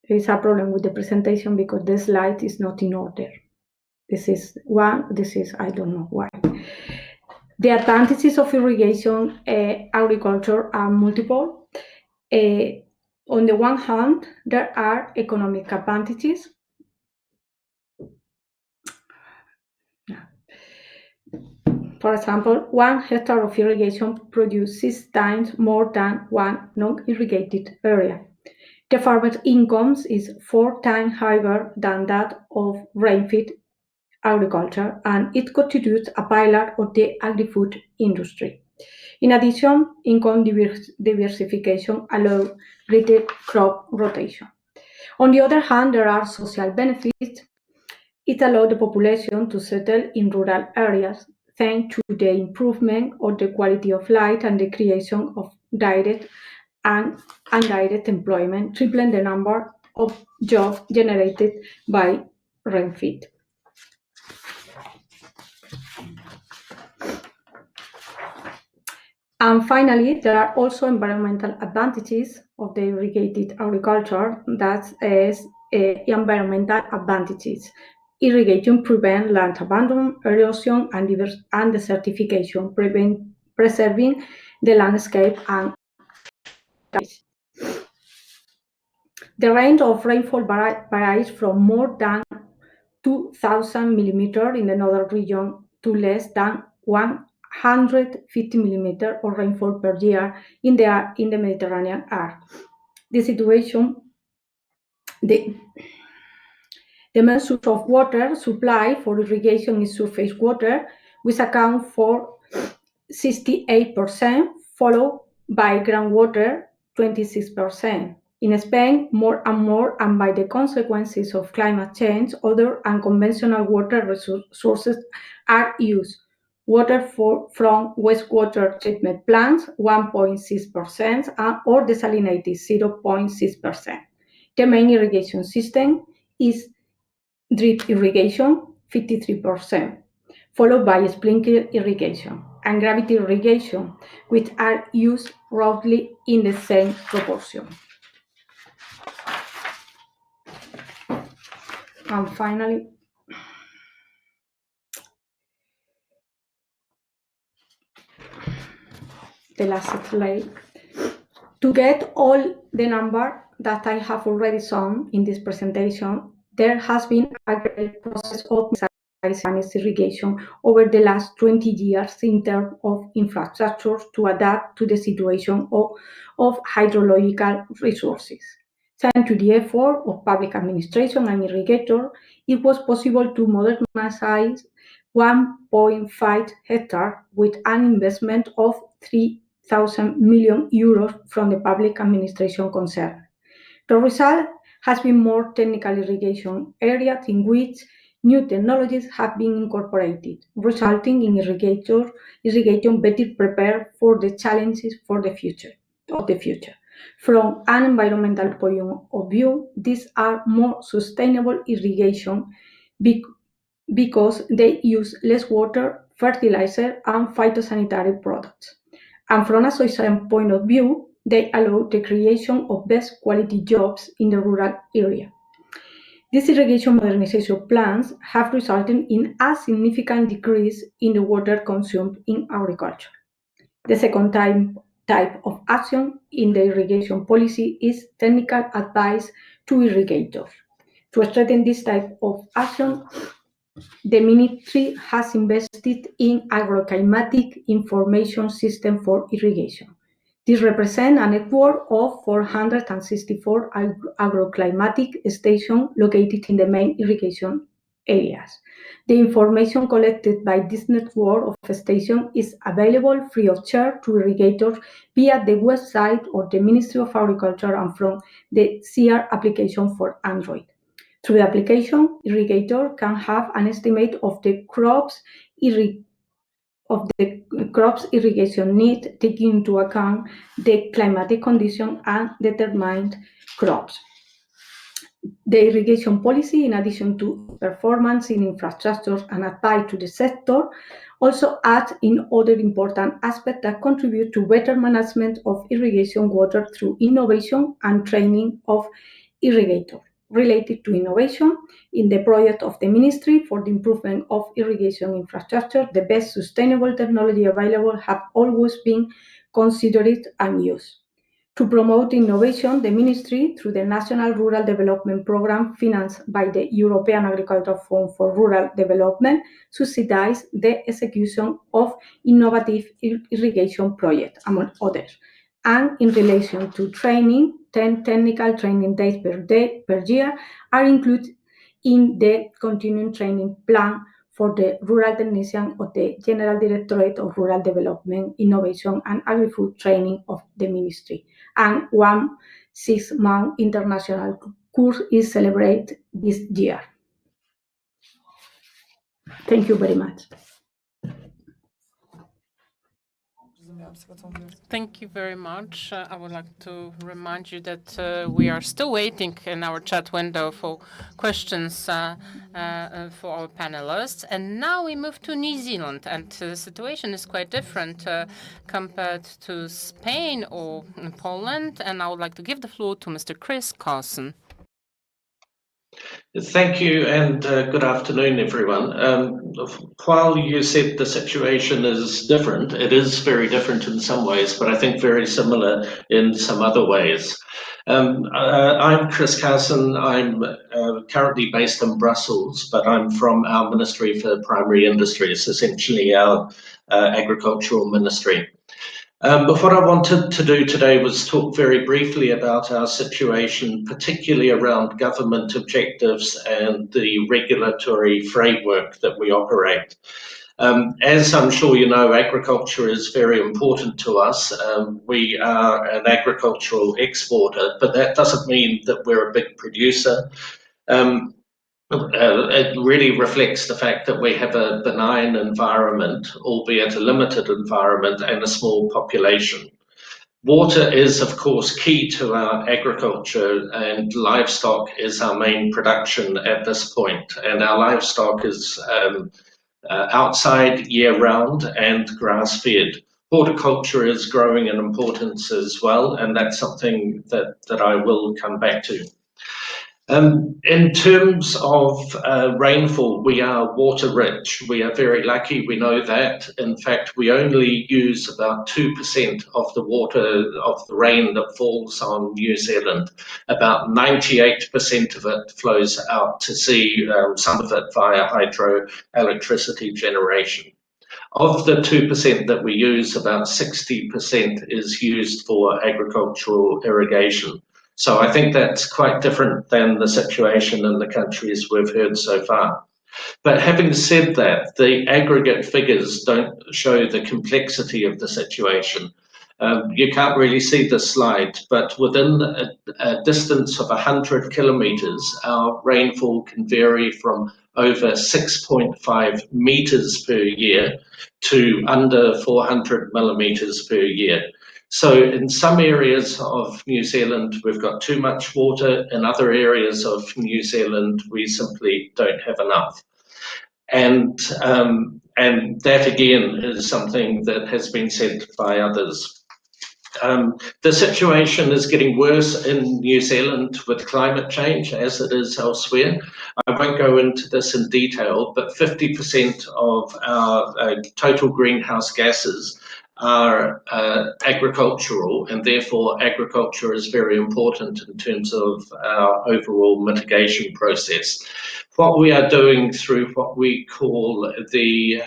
There is a problem with the presentation because the slide is not in order. This is one, this is, I don't know why. The advantages of irrigation agriculture are multiple. On the one hand, there are economic advantages. For example, 1 hectare of irrigation produces 6 times more than one non-irrigated area. The farmer's income is 4 times higher than that of rain-fed agriculture, and it constitutes a pillar of the agri-food industry. In addition, income diversification allows greater crop rotation. On the other hand, there are social benefits. It allows the population to settle in rural areas thanks to the improvement of the quality of life and the creation of direct and indirect employment, tripling the number of jobs generated by rain-fed. And finally, there are also environmental advantages of the irrigated agriculture, that is environmental advantages. Irrigation prevents land abandonment, erosion, and desertification, preserving the landscape and the range of rainfall varies from more than 2,000 millimeters in the northern region to less than 150 millimeters of rainfall per year in the Mediterranean area. The situation, the main source of water supply for irrigation is surface water, which accounts for 68%, followed by groundwater, 26%. In Spain, more and more, and by the consequences of climate change, other unconventional water resources are used. Water from wastewater treatment plants, 1.6%, or desalinated, 0.6%. The main irrigation system is drip irrigation, 53%, followed by sprinkler irrigation and gravity irrigation, which are used roughly in the same proportion. And finally, the last slide. To get all the number that I have already shown in this presentation, there has been a great process of managed irrigation over the last 20 years in terms of infrastructures to adapt to the situation of hydrological resources. Thanks to the effort of public administration and irrigator, it was possible to modernize 1.5 hectares with an investment of 3,000 million euros from the public administration concerned. The result has been more technical irrigation areas in which new technologies have been incorporated, resulting in irrigation better prepared for the challenges of the future. From an environmental point of view, these are more sustainable irrigation because they use less water, fertilizer, and phytosanitary products. And from a social point of view, they allow the creation of best quality jobs in the rural area. These irrigation modernization plans have resulted in a significant decrease in the water consumed in agriculture. The second type of action in the irrigation policy is technical advice to irrigators. To strengthen this type of action, the Ministry has invested in agroclimatic information system for irrigation. This represents a network of 464 agroclimatic stations located in the main irrigation areas. The information collected by this network of stations is available free of charge to irrigators via the website of the Ministry of Agriculture and from the CR application for Android. Through the application, irrigator can have an estimate of the crops irrigation need, taking into account the climatic condition and determined crops. The irrigation policy, in addition to performance in infrastructures and advice to the sector, also adds in other important aspects that contribute to better management of irrigation water through innovation and training of irrigators. Related to innovation, in the project of the Ministry for the improvement of irrigation infrastructure, the best sustainable technology available have always been considered and used. To promote innovation, the Ministry, through the National Rural Development Programme financed by the European Agricultural Fund for Rural Development, subsidized the execution of innovative irrigation projects, among others. And in relation to training, 10 technical training days per year are included in the continuing training plan for the rural technician of the General Directorate of Rural Development, Innovation and Agri-Food Training of the Ministry. And one 6-month international course is celebrated this year. Thank you very much. Thank you very much. I would like to remind you that we are still waiting in our chat window for questions for our panelists. And now we move to New Zealand, and the situation is quite different compared to Spain or Poland. And I would like to give the floor to Mr. Chris Carson. Thank you, and good afternoon, everyone. While you said the situation is different, it is very different in some ways, but I think very similar in some other ways. I'm Chris Carson. I'm currently based in Brussels, but I'm from our Ministry for Primary Industries, essentially our agricultural ministry. But what I wanted to do today was talk very briefly about our situation, particularly around government objectives and the regulatory framework that we operate. As I'm sure you know, agriculture is very important to us. We are an agricultural exporter, but that doesn't mean that we're a big producer. It really reflects the fact that we have a benign environment, albeit a limited environment, and a small population. Water is, of course, key to our agriculture, and livestock is our main production at this point. And our livestock is outside year-round and grass-fed. Horticulture is growing in importance as well, and that's something that I will come back to. In terms of rainfall, we are water rich. We are very lucky, we know that. In fact, we only use about 2% of the water, of the rain that falls on New Zealand. About 98% of it flows out to sea, some of it via hydroelectricity generation. Of the 2% that we use, about 60% is used for agricultural irrigation. So I think that's quite different than the situation in the countries we've heard so far. But having said that, the aggregate figures don't show the complexity of the situation. You can't really see the slide, but within a distance of 100 kilometers, our rainfall can vary from over 6.5 meters per year to under 400 millimeters per year. So in some areas of New Zealand, we've got too much water. In other areas of New Zealand, we simply don't have enough. And that again is something that has been said by others. The situation is getting worse in New Zealand with climate change as it is elsewhere. I won't go into this in detail, but 50% of our total greenhouse gases are agricultural, and therefore agriculture is very important in terms of our overall mitigation process. What we are doing through what we call the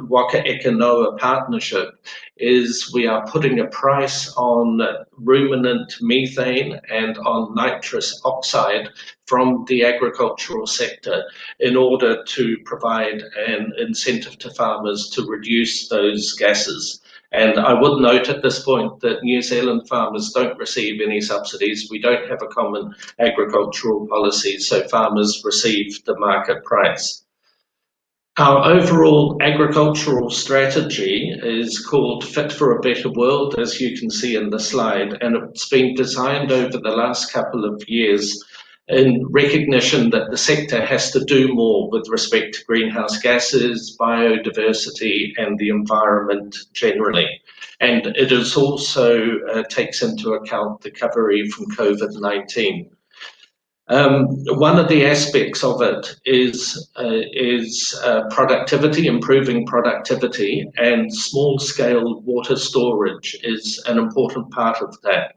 Waka Eka Noa partnership is we are putting a price on ruminant methane and on nitrous oxide from the agricultural sector in order to provide an incentive to farmers to reduce those gases. And I would note at this point that New Zealand farmers don't receive any subsidies. We don't have a common agricultural policy, so farmers receive the market price. Our overall agricultural strategy is called Fit for a Better World, as you can see in the slide, and it's been designed over the last couple of years in recognition that the sector has to do more with respect to greenhouse gases, biodiversity, and the environment generally. And it is also takes into account the recovery from COVID-19. One of the aspects of it is productivity, improving productivity, and small-scale water storage is an important part of that.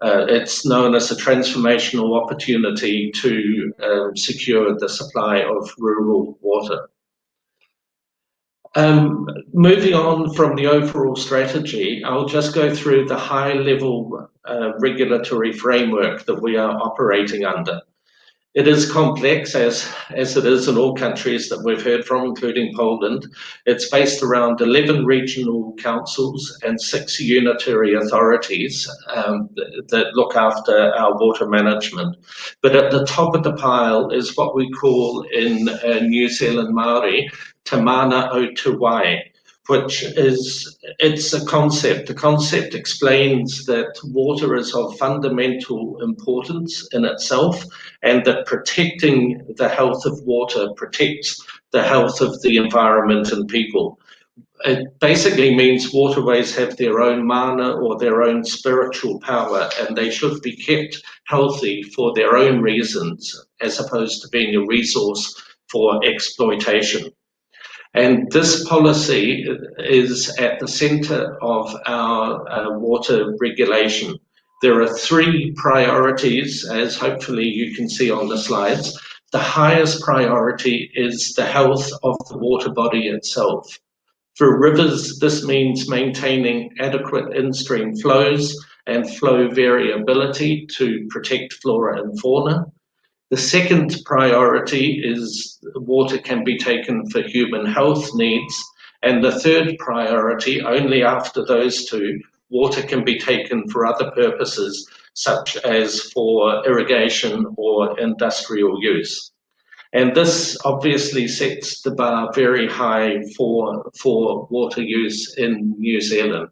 It's known as a transformational opportunity to secure the supply of rural water. Moving on from the overall strategy, I'll just go through the high-level regulatory framework that we are operating under. It is complex, as it is in all countries that we've heard from, including Poland. It's based around 11 regional councils and 6 unitary authorities that look after our water management. But at the top of the pile is what we call in New Zealand Māori, Te Mana o Te Wai, which is, it's a concept. The concept explains that water is of fundamental importance in itself, and that protecting the health of water protects the health of the environment and people. It basically means waterways have their own mana or their own spiritual power, and they should be kept healthy for their own reasons, as opposed to being a resource for exploitation. And this policy is at the center of our water regulation. There are 3 priorities, as hopefully you can see on the slides. The highest priority is the health of the water body itself. For rivers, this means maintaining adequate in-stream flows and flow variability to protect flora and fauna. The second priority is water can be taken for human health needs. And the third priority, only after those 2, water can be taken for other purposes, such as for irrigation or industrial use. And this obviously sets the bar very high for water use in New Zealand.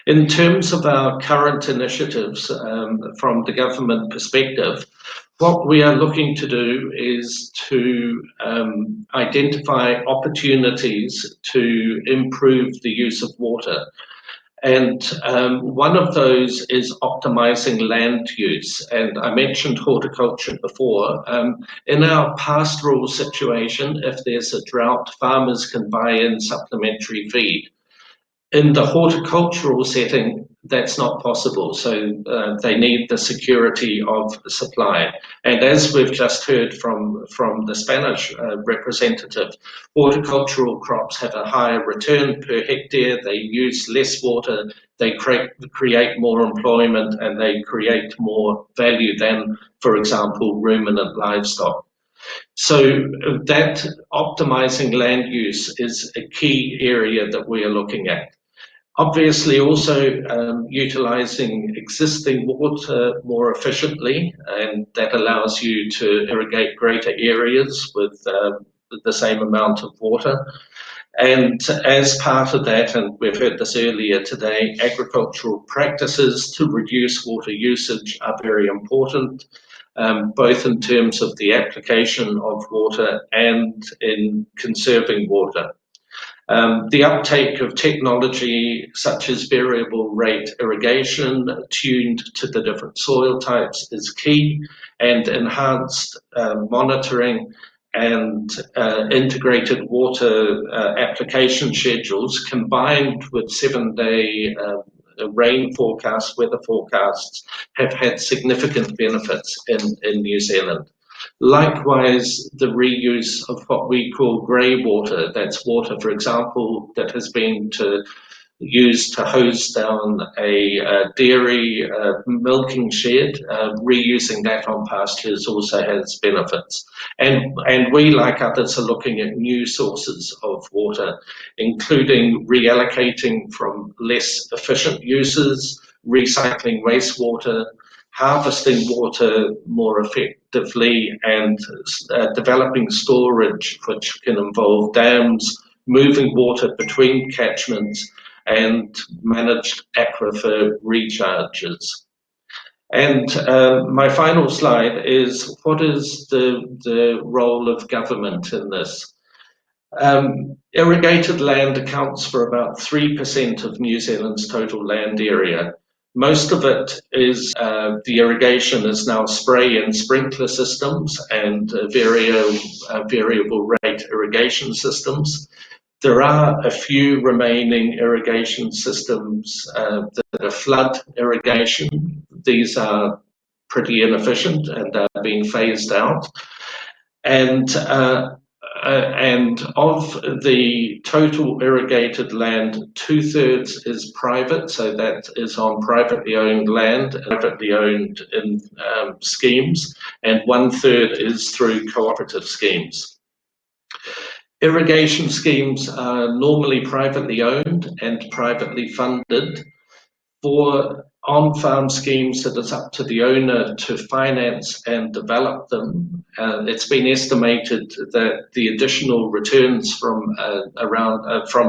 In terms of our current initiatives from the government perspective, what we are looking to do is to identify opportunities to improve the use of water. And one of those is optimizing land use. And I mentioned horticulture before. In our pastoral situation, if there's a drought, farmers can buy in supplementary feed. In the horticultural setting, that's not possible. So they need the security of supply. And as we've just heard from the Spanish representative, horticultural crops have a higher return per hectare. They use less water. They create more employment, and they create more value than, for example, ruminant livestock. So that optimizing land use is a key area that we are looking at. Obviously, also utilizing existing water more efficiently, and that allows you to irrigate greater areas with the same amount of water. And as part of that, and we've heard this earlier today, agricultural practices to reduce water usage are very important, both in terms of the application of water and in conserving water. The uptake of technology such as variable rate irrigation tuned to the different soil types is key, and enhanced monitoring and integrated water application schedules combined with 7-day rain forecasts, weather forecasts, have had significant benefits in New Zealand. Likewise, the reuse of what we call grey water, that's water, for example, that has been used to hose down a dairy milking shed, reusing that on pastures also has benefits. And we, like others, are looking at new sources of water, including reallocating from less efficient uses, recycling wastewater, harvesting water more effectively, and developing storage, which can involve dams, moving water between catchments, and managed aquifer recharges. And my final slide is, what is the role of government in this? Irrigated land accounts for about 3% of New Zealand's total land area. Most of it is, the irrigation is now spray and sprinkler systems and variable rate irrigation systems. There are a few remaining irrigation systems that are flood irrigation. These are pretty inefficient and are being phased out. And of the total irrigated land, 2/3 is private, so that is on privately owned land, privately owned in schemes, and 1/3 is through cooperative schemes. Irrigation schemes are normally privately owned and privately funded. For on-farm schemes, it is up to the owner to finance and develop them. It's been estimated that the additional returns from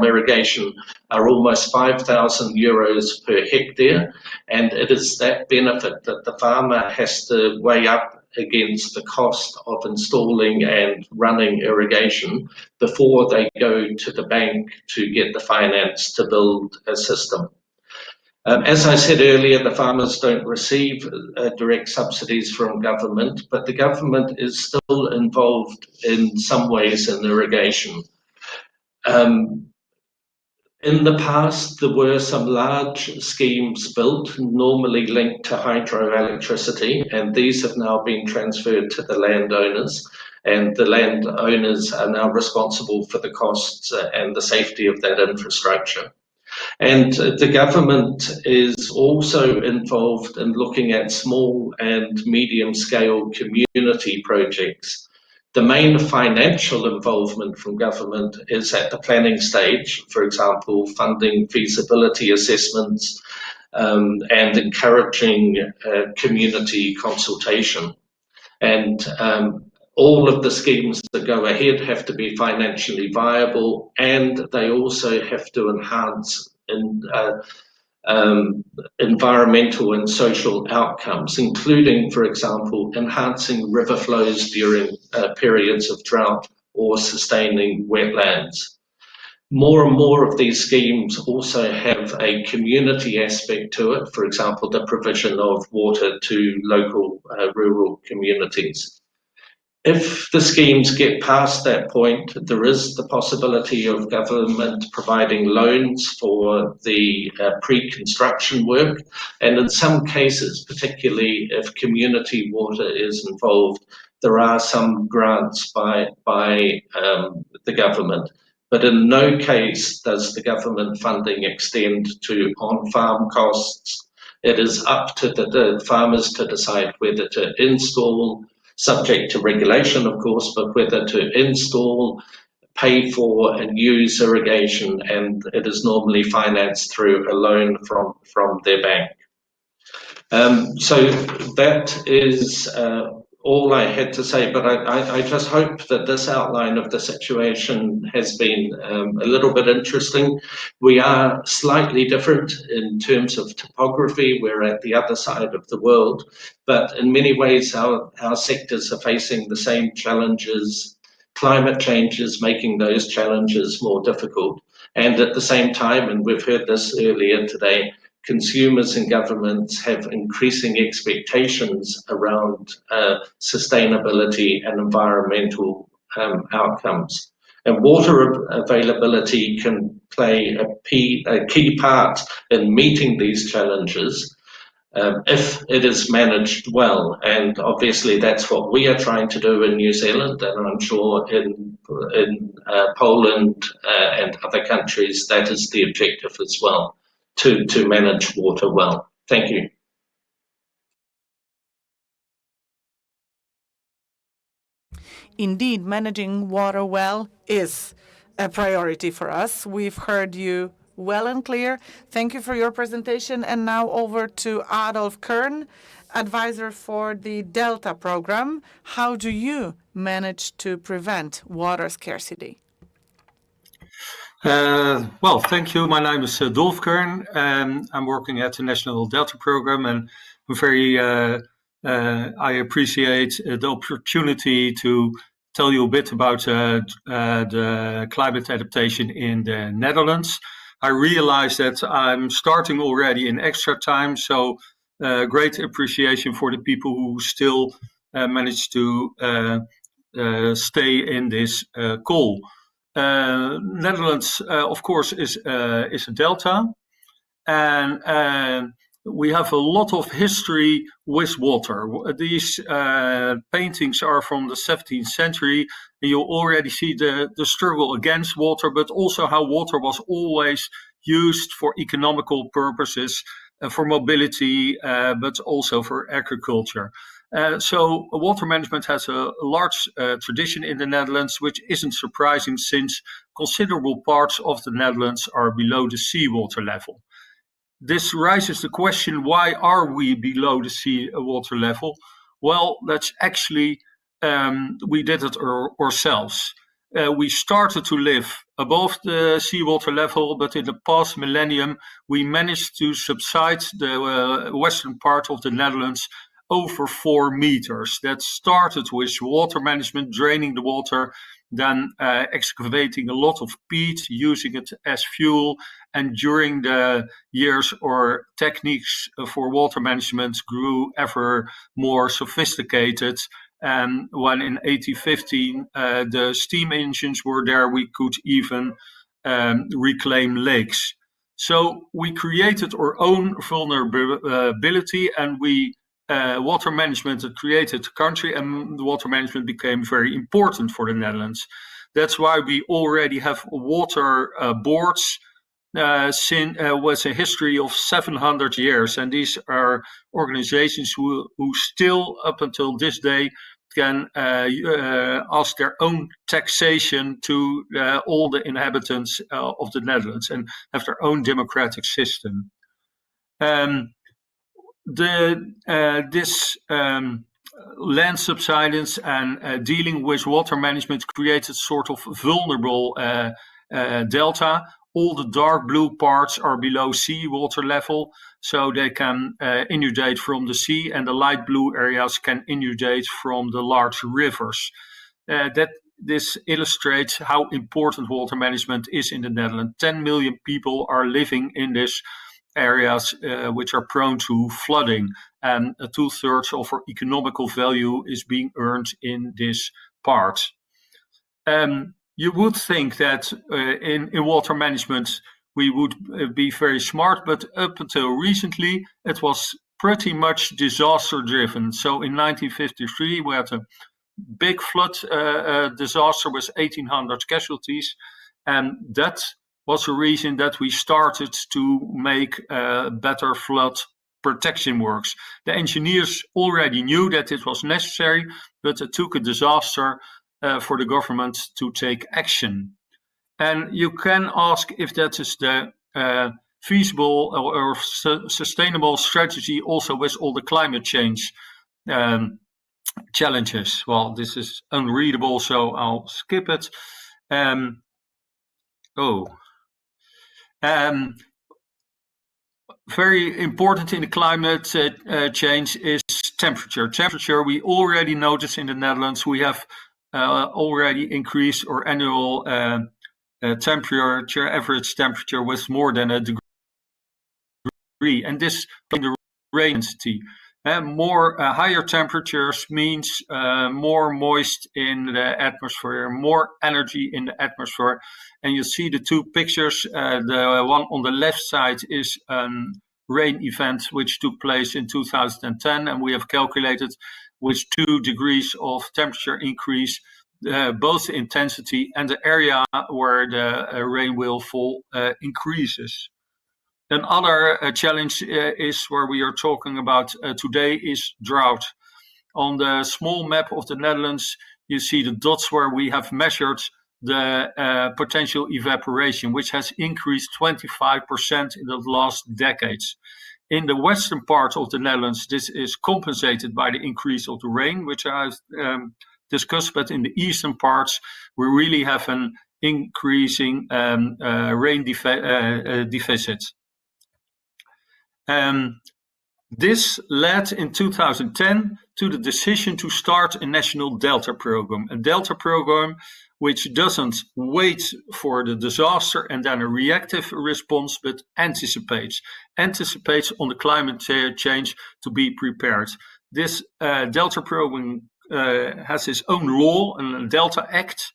irrigation are almost €5,000 per hectare, and it is that benefit that the farmer has to weigh up against the cost of installing and running irrigation before they go to the bank to get the finance to build a system. As I said earlier, the farmers don't receive direct subsidies from government, but the government is still involved in some ways in irrigation. In the past, there were some large schemes built, normally linked to hydroelectricity, and these have now been transferred to the landowners, and the landowners are now responsible for the costs and the safety of that infrastructure. And the government is also involved in looking at small and medium-scale community projects. The main financial involvement from government is at the planning stage, for example, funding feasibility assessments and encouraging community consultation. And all of the schemes that go ahead have to be financially viable, and they also have to enhance environmental and social outcomes, including, for example, enhancing river flows during periods of drought or sustaining wetlands. More and more of these schemes also have a community aspect to it, for example, the provision of water to local rural communities. If the schemes get past that point, there is the possibility of government providing loans for the pre-construction work, and in some cases, particularly if community water is involved, there are some grants by the government. But in no case does the government funding extend to on-farm costs. It is up to the farmers to decide whether to install, subject to regulation, of course, but whether to install, pay for and use irrigation, and it is normally financed through a loan from their bank. So that is all I had to say, but I just hope that this outline of the situation has been a little bit interesting. We are slightly different in terms of topography. We're at the other side of the world, but in many ways our sectors are facing the same challenges. Climate change is making those challenges more difficult. And at the same time, and we've heard this earlier today, consumers and governments have increasing expectations around sustainability and environmental outcomes. And water availability can play a key part in meeting these challenges if it is managed well. And obviously that's what we are trying to do in New Zealand, and I'm sure in Poland and other countries that is the objective as well, to manage water well. Thank you. Indeed, managing water well is a priority for us. We've heard you well and clear. Thank you for your presentation. And now over to Adolf Kern, advisor for the Delta program. How do you manage to prevent water scarcity? Well, thank you. My name is Dolf Kern. I'm working at the National Delta Program, and I'm very I appreciate the opportunity to tell you a bit about the climate adaptation in the Netherlands. I realize that I'm starting already in extra time, so great appreciation for the people who still manage to stay in this call. Netherlands, of course, is a delta, and we have a lot of history with water. These paintings are from the 17th century, and you already see the struggle against water, but also how water was always used for economical purposes, for mobility, but also for agriculture. So water management has a large tradition in the Netherlands, which isn't surprising since considerable parts of the Netherlands are below the seawater level. This raises the question, why are we below the seawater level? Well, that's actually, we did it ourselves. We started to live above the seawater level, but in the past millennium, we managed to subside the western part of the Netherlands over 4 meters. That started with water management, draining the water, then excavating a lot of peat, using it as fuel, and during the years our techniques for water management grew ever more sophisticated. And when in 1815 the steam engines were there, we could even reclaim lakes. So we created our own vulnerability, and we water management had created the country, and water management became very important for the Netherlands. That's why we already have water boards with a history of 700 years. And these are organizations who still, up until this day, can ask their own taxation to all the inhabitants of the Netherlands and have their own democratic system. This land subsidence and dealing with water management created sort of vulnerable delta. All the dark blue parts are below seawater level, so they can inundate from the sea, and the light blue areas can inundate from the large rivers. This illustrates how important water management is in the Netherlands. 10 million people are living in these areas which are prone to flooding, and 2/3 of our economical value is being earned in this part. You would think that in water management we would be very smart, but up until recently it was pretty much disaster driven. So in 1953 we had a big flood disaster with 1,800 casualties, and that was the reason that we started to make better flood protection works. The engineers already knew that it was necessary, but it took a disaster for the government to take action. And you can ask if that is the feasible or sustainable strategy also with all the climate change challenges. Well, this is unreadable, so I'll skip it. Very important in the climate change is temperature. Temperature, we already notice in the Netherlands, we have already increased our annual average temperature with more than a degree. And this in the rain density. Higher temperatures means more moist in the atmosphere, more energy in the atmosphere. And you see the two pictures. The one on the left side is a rain event which took place in 2010, and we have calculated with 2 degrees of temperature increase, both the intensity and the area where the rain will fall increases. Another challenge is where we are talking about today is drought. On the small map of the Netherlands, you see the dots where we have measured the potential evaporation, which has increased 25% in the last decades. In the western part of the Netherlands, this is compensated by the increase of the rain, which I've discussed, but in the eastern parts, we really have an increasing rain deficit. This led in 2010 to the decision to start a national Delta program. A Delta program which doesn't wait for the disaster and then a reactive response, but anticipates on the climate change to be prepared. This Delta program has its own law, a Delta Act.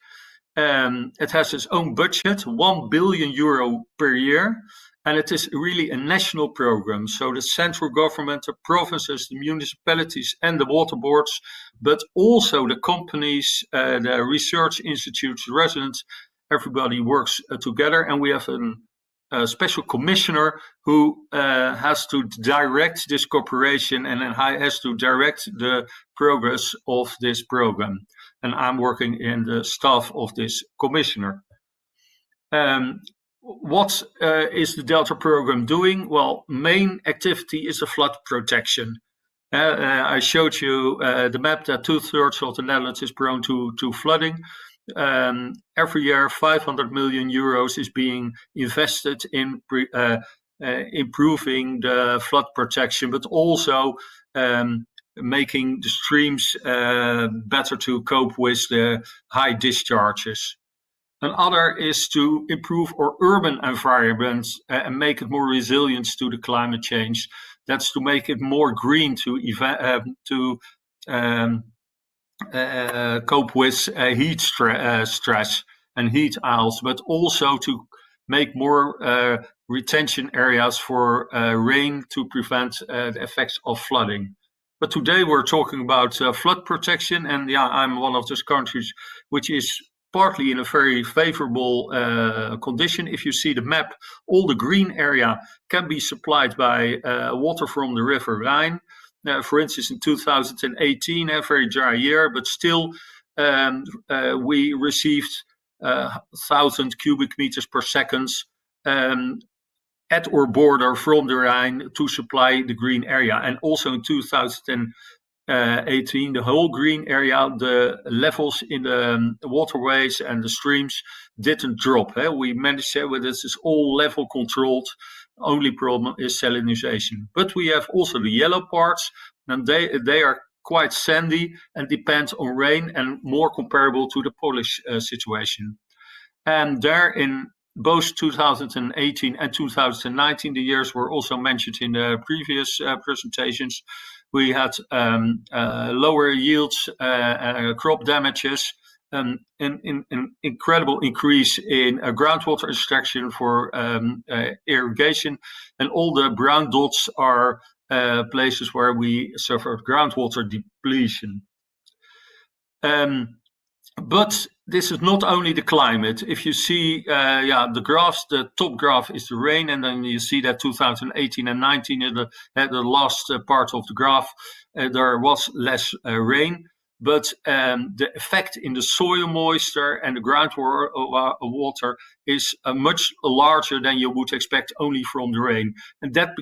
It has its own budget, €1 billion per year. And it is really a national program. So the central government, the provinces, the municipalities and the water boards, but also the companies, the research institutes, residents, everybody works together. And we have a special commissioner who has to direct this cooperation and has to direct the progress of this program. And I'm working in the staff of this commissioner. What is the Delta program doing? Well, main activity is the flood protection. I showed you the map that 2/3 of the Netherlands is prone to flooding. Every year, €500 million is being invested in improving the flood protection, but also making the streams better to cope with the high discharges. Another is to improve our urban environment and make it more resilient to the climate change. That's to make it more green to cope with heat stress and heat isles, but also to make more retention areas for rain to prevent the effects of flooding. But today we're talking about flood protection, and I'm one of those countries which is partly in a very favorable condition. If you see the map, all the green area can be supplied by water from the River Rhine. For instance, in 2018, a very dry year, but still we received 1,000 cubic meters per second at our border from the Rhine to supply the green area. And also in 2018, the whole green area, the levels in the waterways and the streams didn't drop. We managed it with this is all level controlled. Only problem is salinization. But we have also the yellow parts, and they are quite sandy and depend on rain and more comparable to the Polish situation. And there in both 2018 and 2019, the years were also mentioned in the previous presentations. We had lower yields, crop damages, an incredible increase in groundwater extraction for irrigation, and all the brown dots are places where we suffered groundwater depletion. But this is not only the climate. If you see, the graphs, the top graph is the rain, and then you see that 2018 and 19, the last part of the graph, there was less rain. but the effect in the soil moisture and the groundwater is much larger than you would expect only from the rain. And that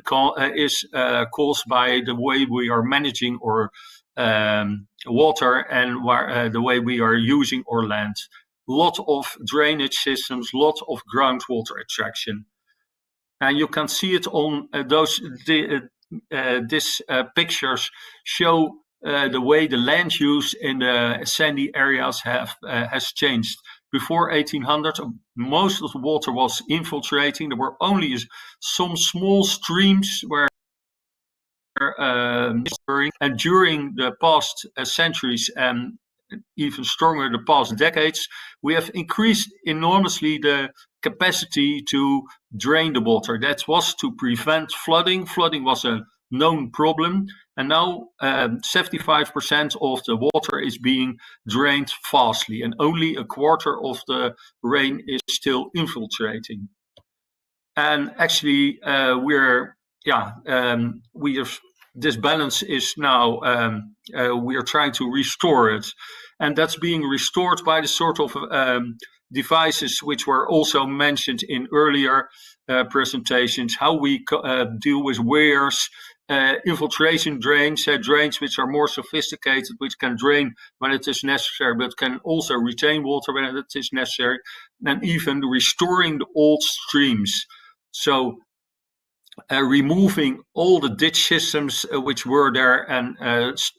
is caused by the way we are managing our water and the way we are using our land. Lot of drainage systems, lot of groundwater extraction. And you can see it on these pictures show the way the land use in the sandy areas has changed. Before 1800, most of the water was infiltrating. There were only some small streams where and during the past centuries and even stronger the past decades, we have increased enormously the capacity to drain the water. That was to prevent flooding. Flooding was a known problem, and now 75% of the water is being drained fastly, and only a quarter of the rain is still infiltrating. And actually, this balance is now, we are trying to restore it. And that's being restored by the sort of devices which were also mentioned in earlier presentations, how we deal with weirs, infiltration drains, drains which are more sophisticated, which can drain when it is necessary, but can also retain water when it is necessary, and even restoring the old streams. So removing all the ditch systems which were there and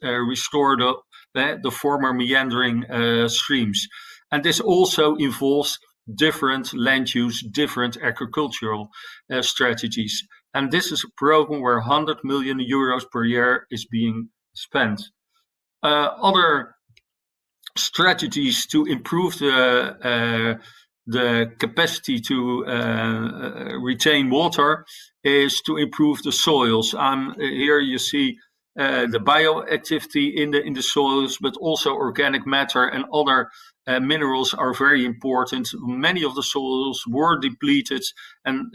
restore the former meandering streams. And this also involves different land use, different agricultural strategies. And this is a program where 100 million euros per year is being spent. Other strategies to improve the capacity to retain water is to improve the soils. Here you see the bioactivity in the soils, but also organic matter and other minerals are very important. Many of the soils were depleted, and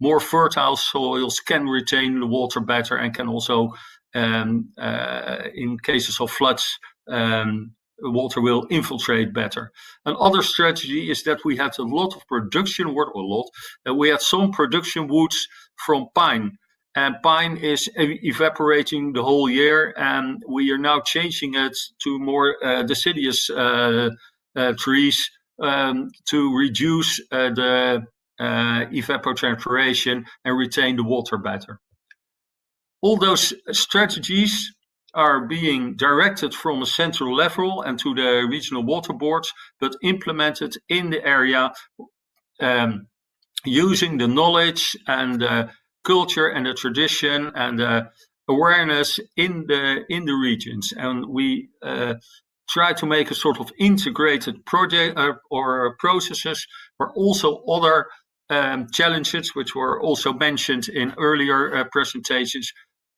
more fertile soils can retain the water better and can also, in cases of floods, water will infiltrate better. Another strategy is that we had a lot of production wood, we had some production woods from pine. And pine is evaporating the whole year, and we are now changing it to more deciduous trees to reduce the evapotranspiration and retain the water better. All those strategies are being directed from a central level and to the regional water boards, but implemented in the area using the knowledge and the culture and the tradition and the awareness in the regions. And we try to make a sort of integrated project or processes, where also other challenges, which were also mentioned in earlier presentations,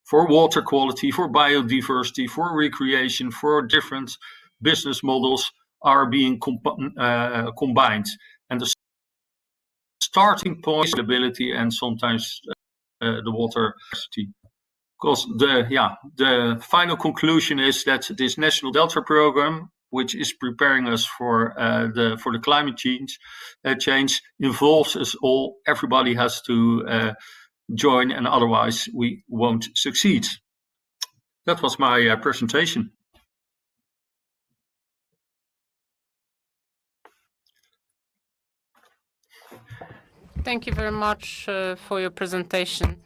for water quality, for biodiversity, for recreation, for different business models are being combined. And the starting point is availability and sometimes the water capacity. Because the final conclusion is that this National Delta Program, which is preparing us for the climate change, involves us all. Everybody has to join, and otherwise we won't succeed. That was my presentation. Thank you very much for your presentation.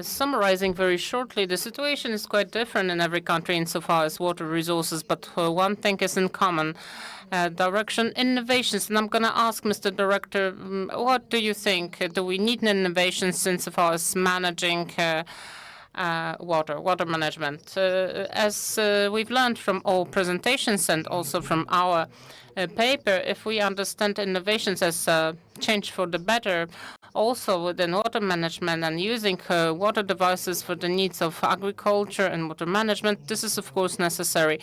Summarizing very shortly, the situation is quite different in every country insofar as water resources, but one thing is in common, direction, innovations. And I'm going to ask Mr. Director, what do you think? Do we need an innovation insofar as managing water management? As we've learned from all presentations and also from our paper, if we understand innovations as change for the better, also within water management and using water devices for the needs of agriculture and water management, this is of course necessary.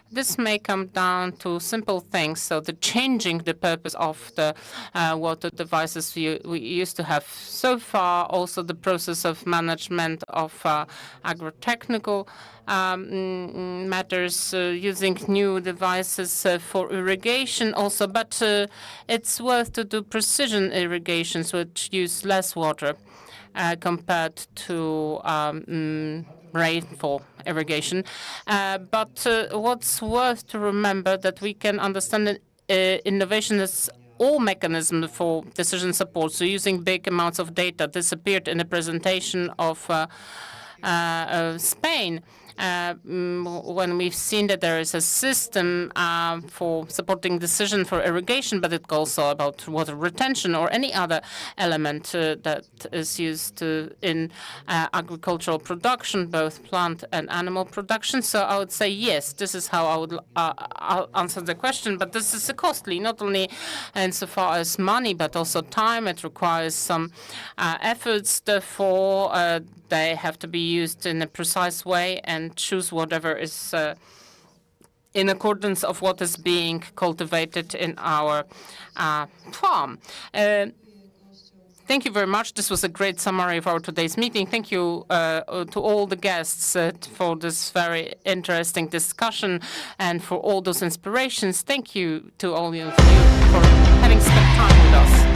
This may come down to simple things, so the changing the purpose of the water devices we used to have so far, also the process of management of agro-technical matters, using new devices for irrigation also, but it's worth to do precision irrigations which use less water compared to rainfall irrigation. But what's worth to remember that we can understand that innovation is all mechanisms for decision support. So using big amounts of data. This appeared in the presentation of Spain. When we've seen that there is a system for supporting decision for irrigation, but it's also about water retention or any other element that is used in agricultural production, both plant and animal production. So I would say yes, this is how I would I'll answer the question. But this is costly, not only insofar as money, but also time. It requires some efforts. Therefore, they have to be used in a precise way and choose whatever is in accordance of what is being cultivated in our farm. Thank you very much. This was a great summary of our today's meeting. Thank you to all the guests for this very interesting discussion and for all those inspirations. Thank you to all of you for having spent time with us.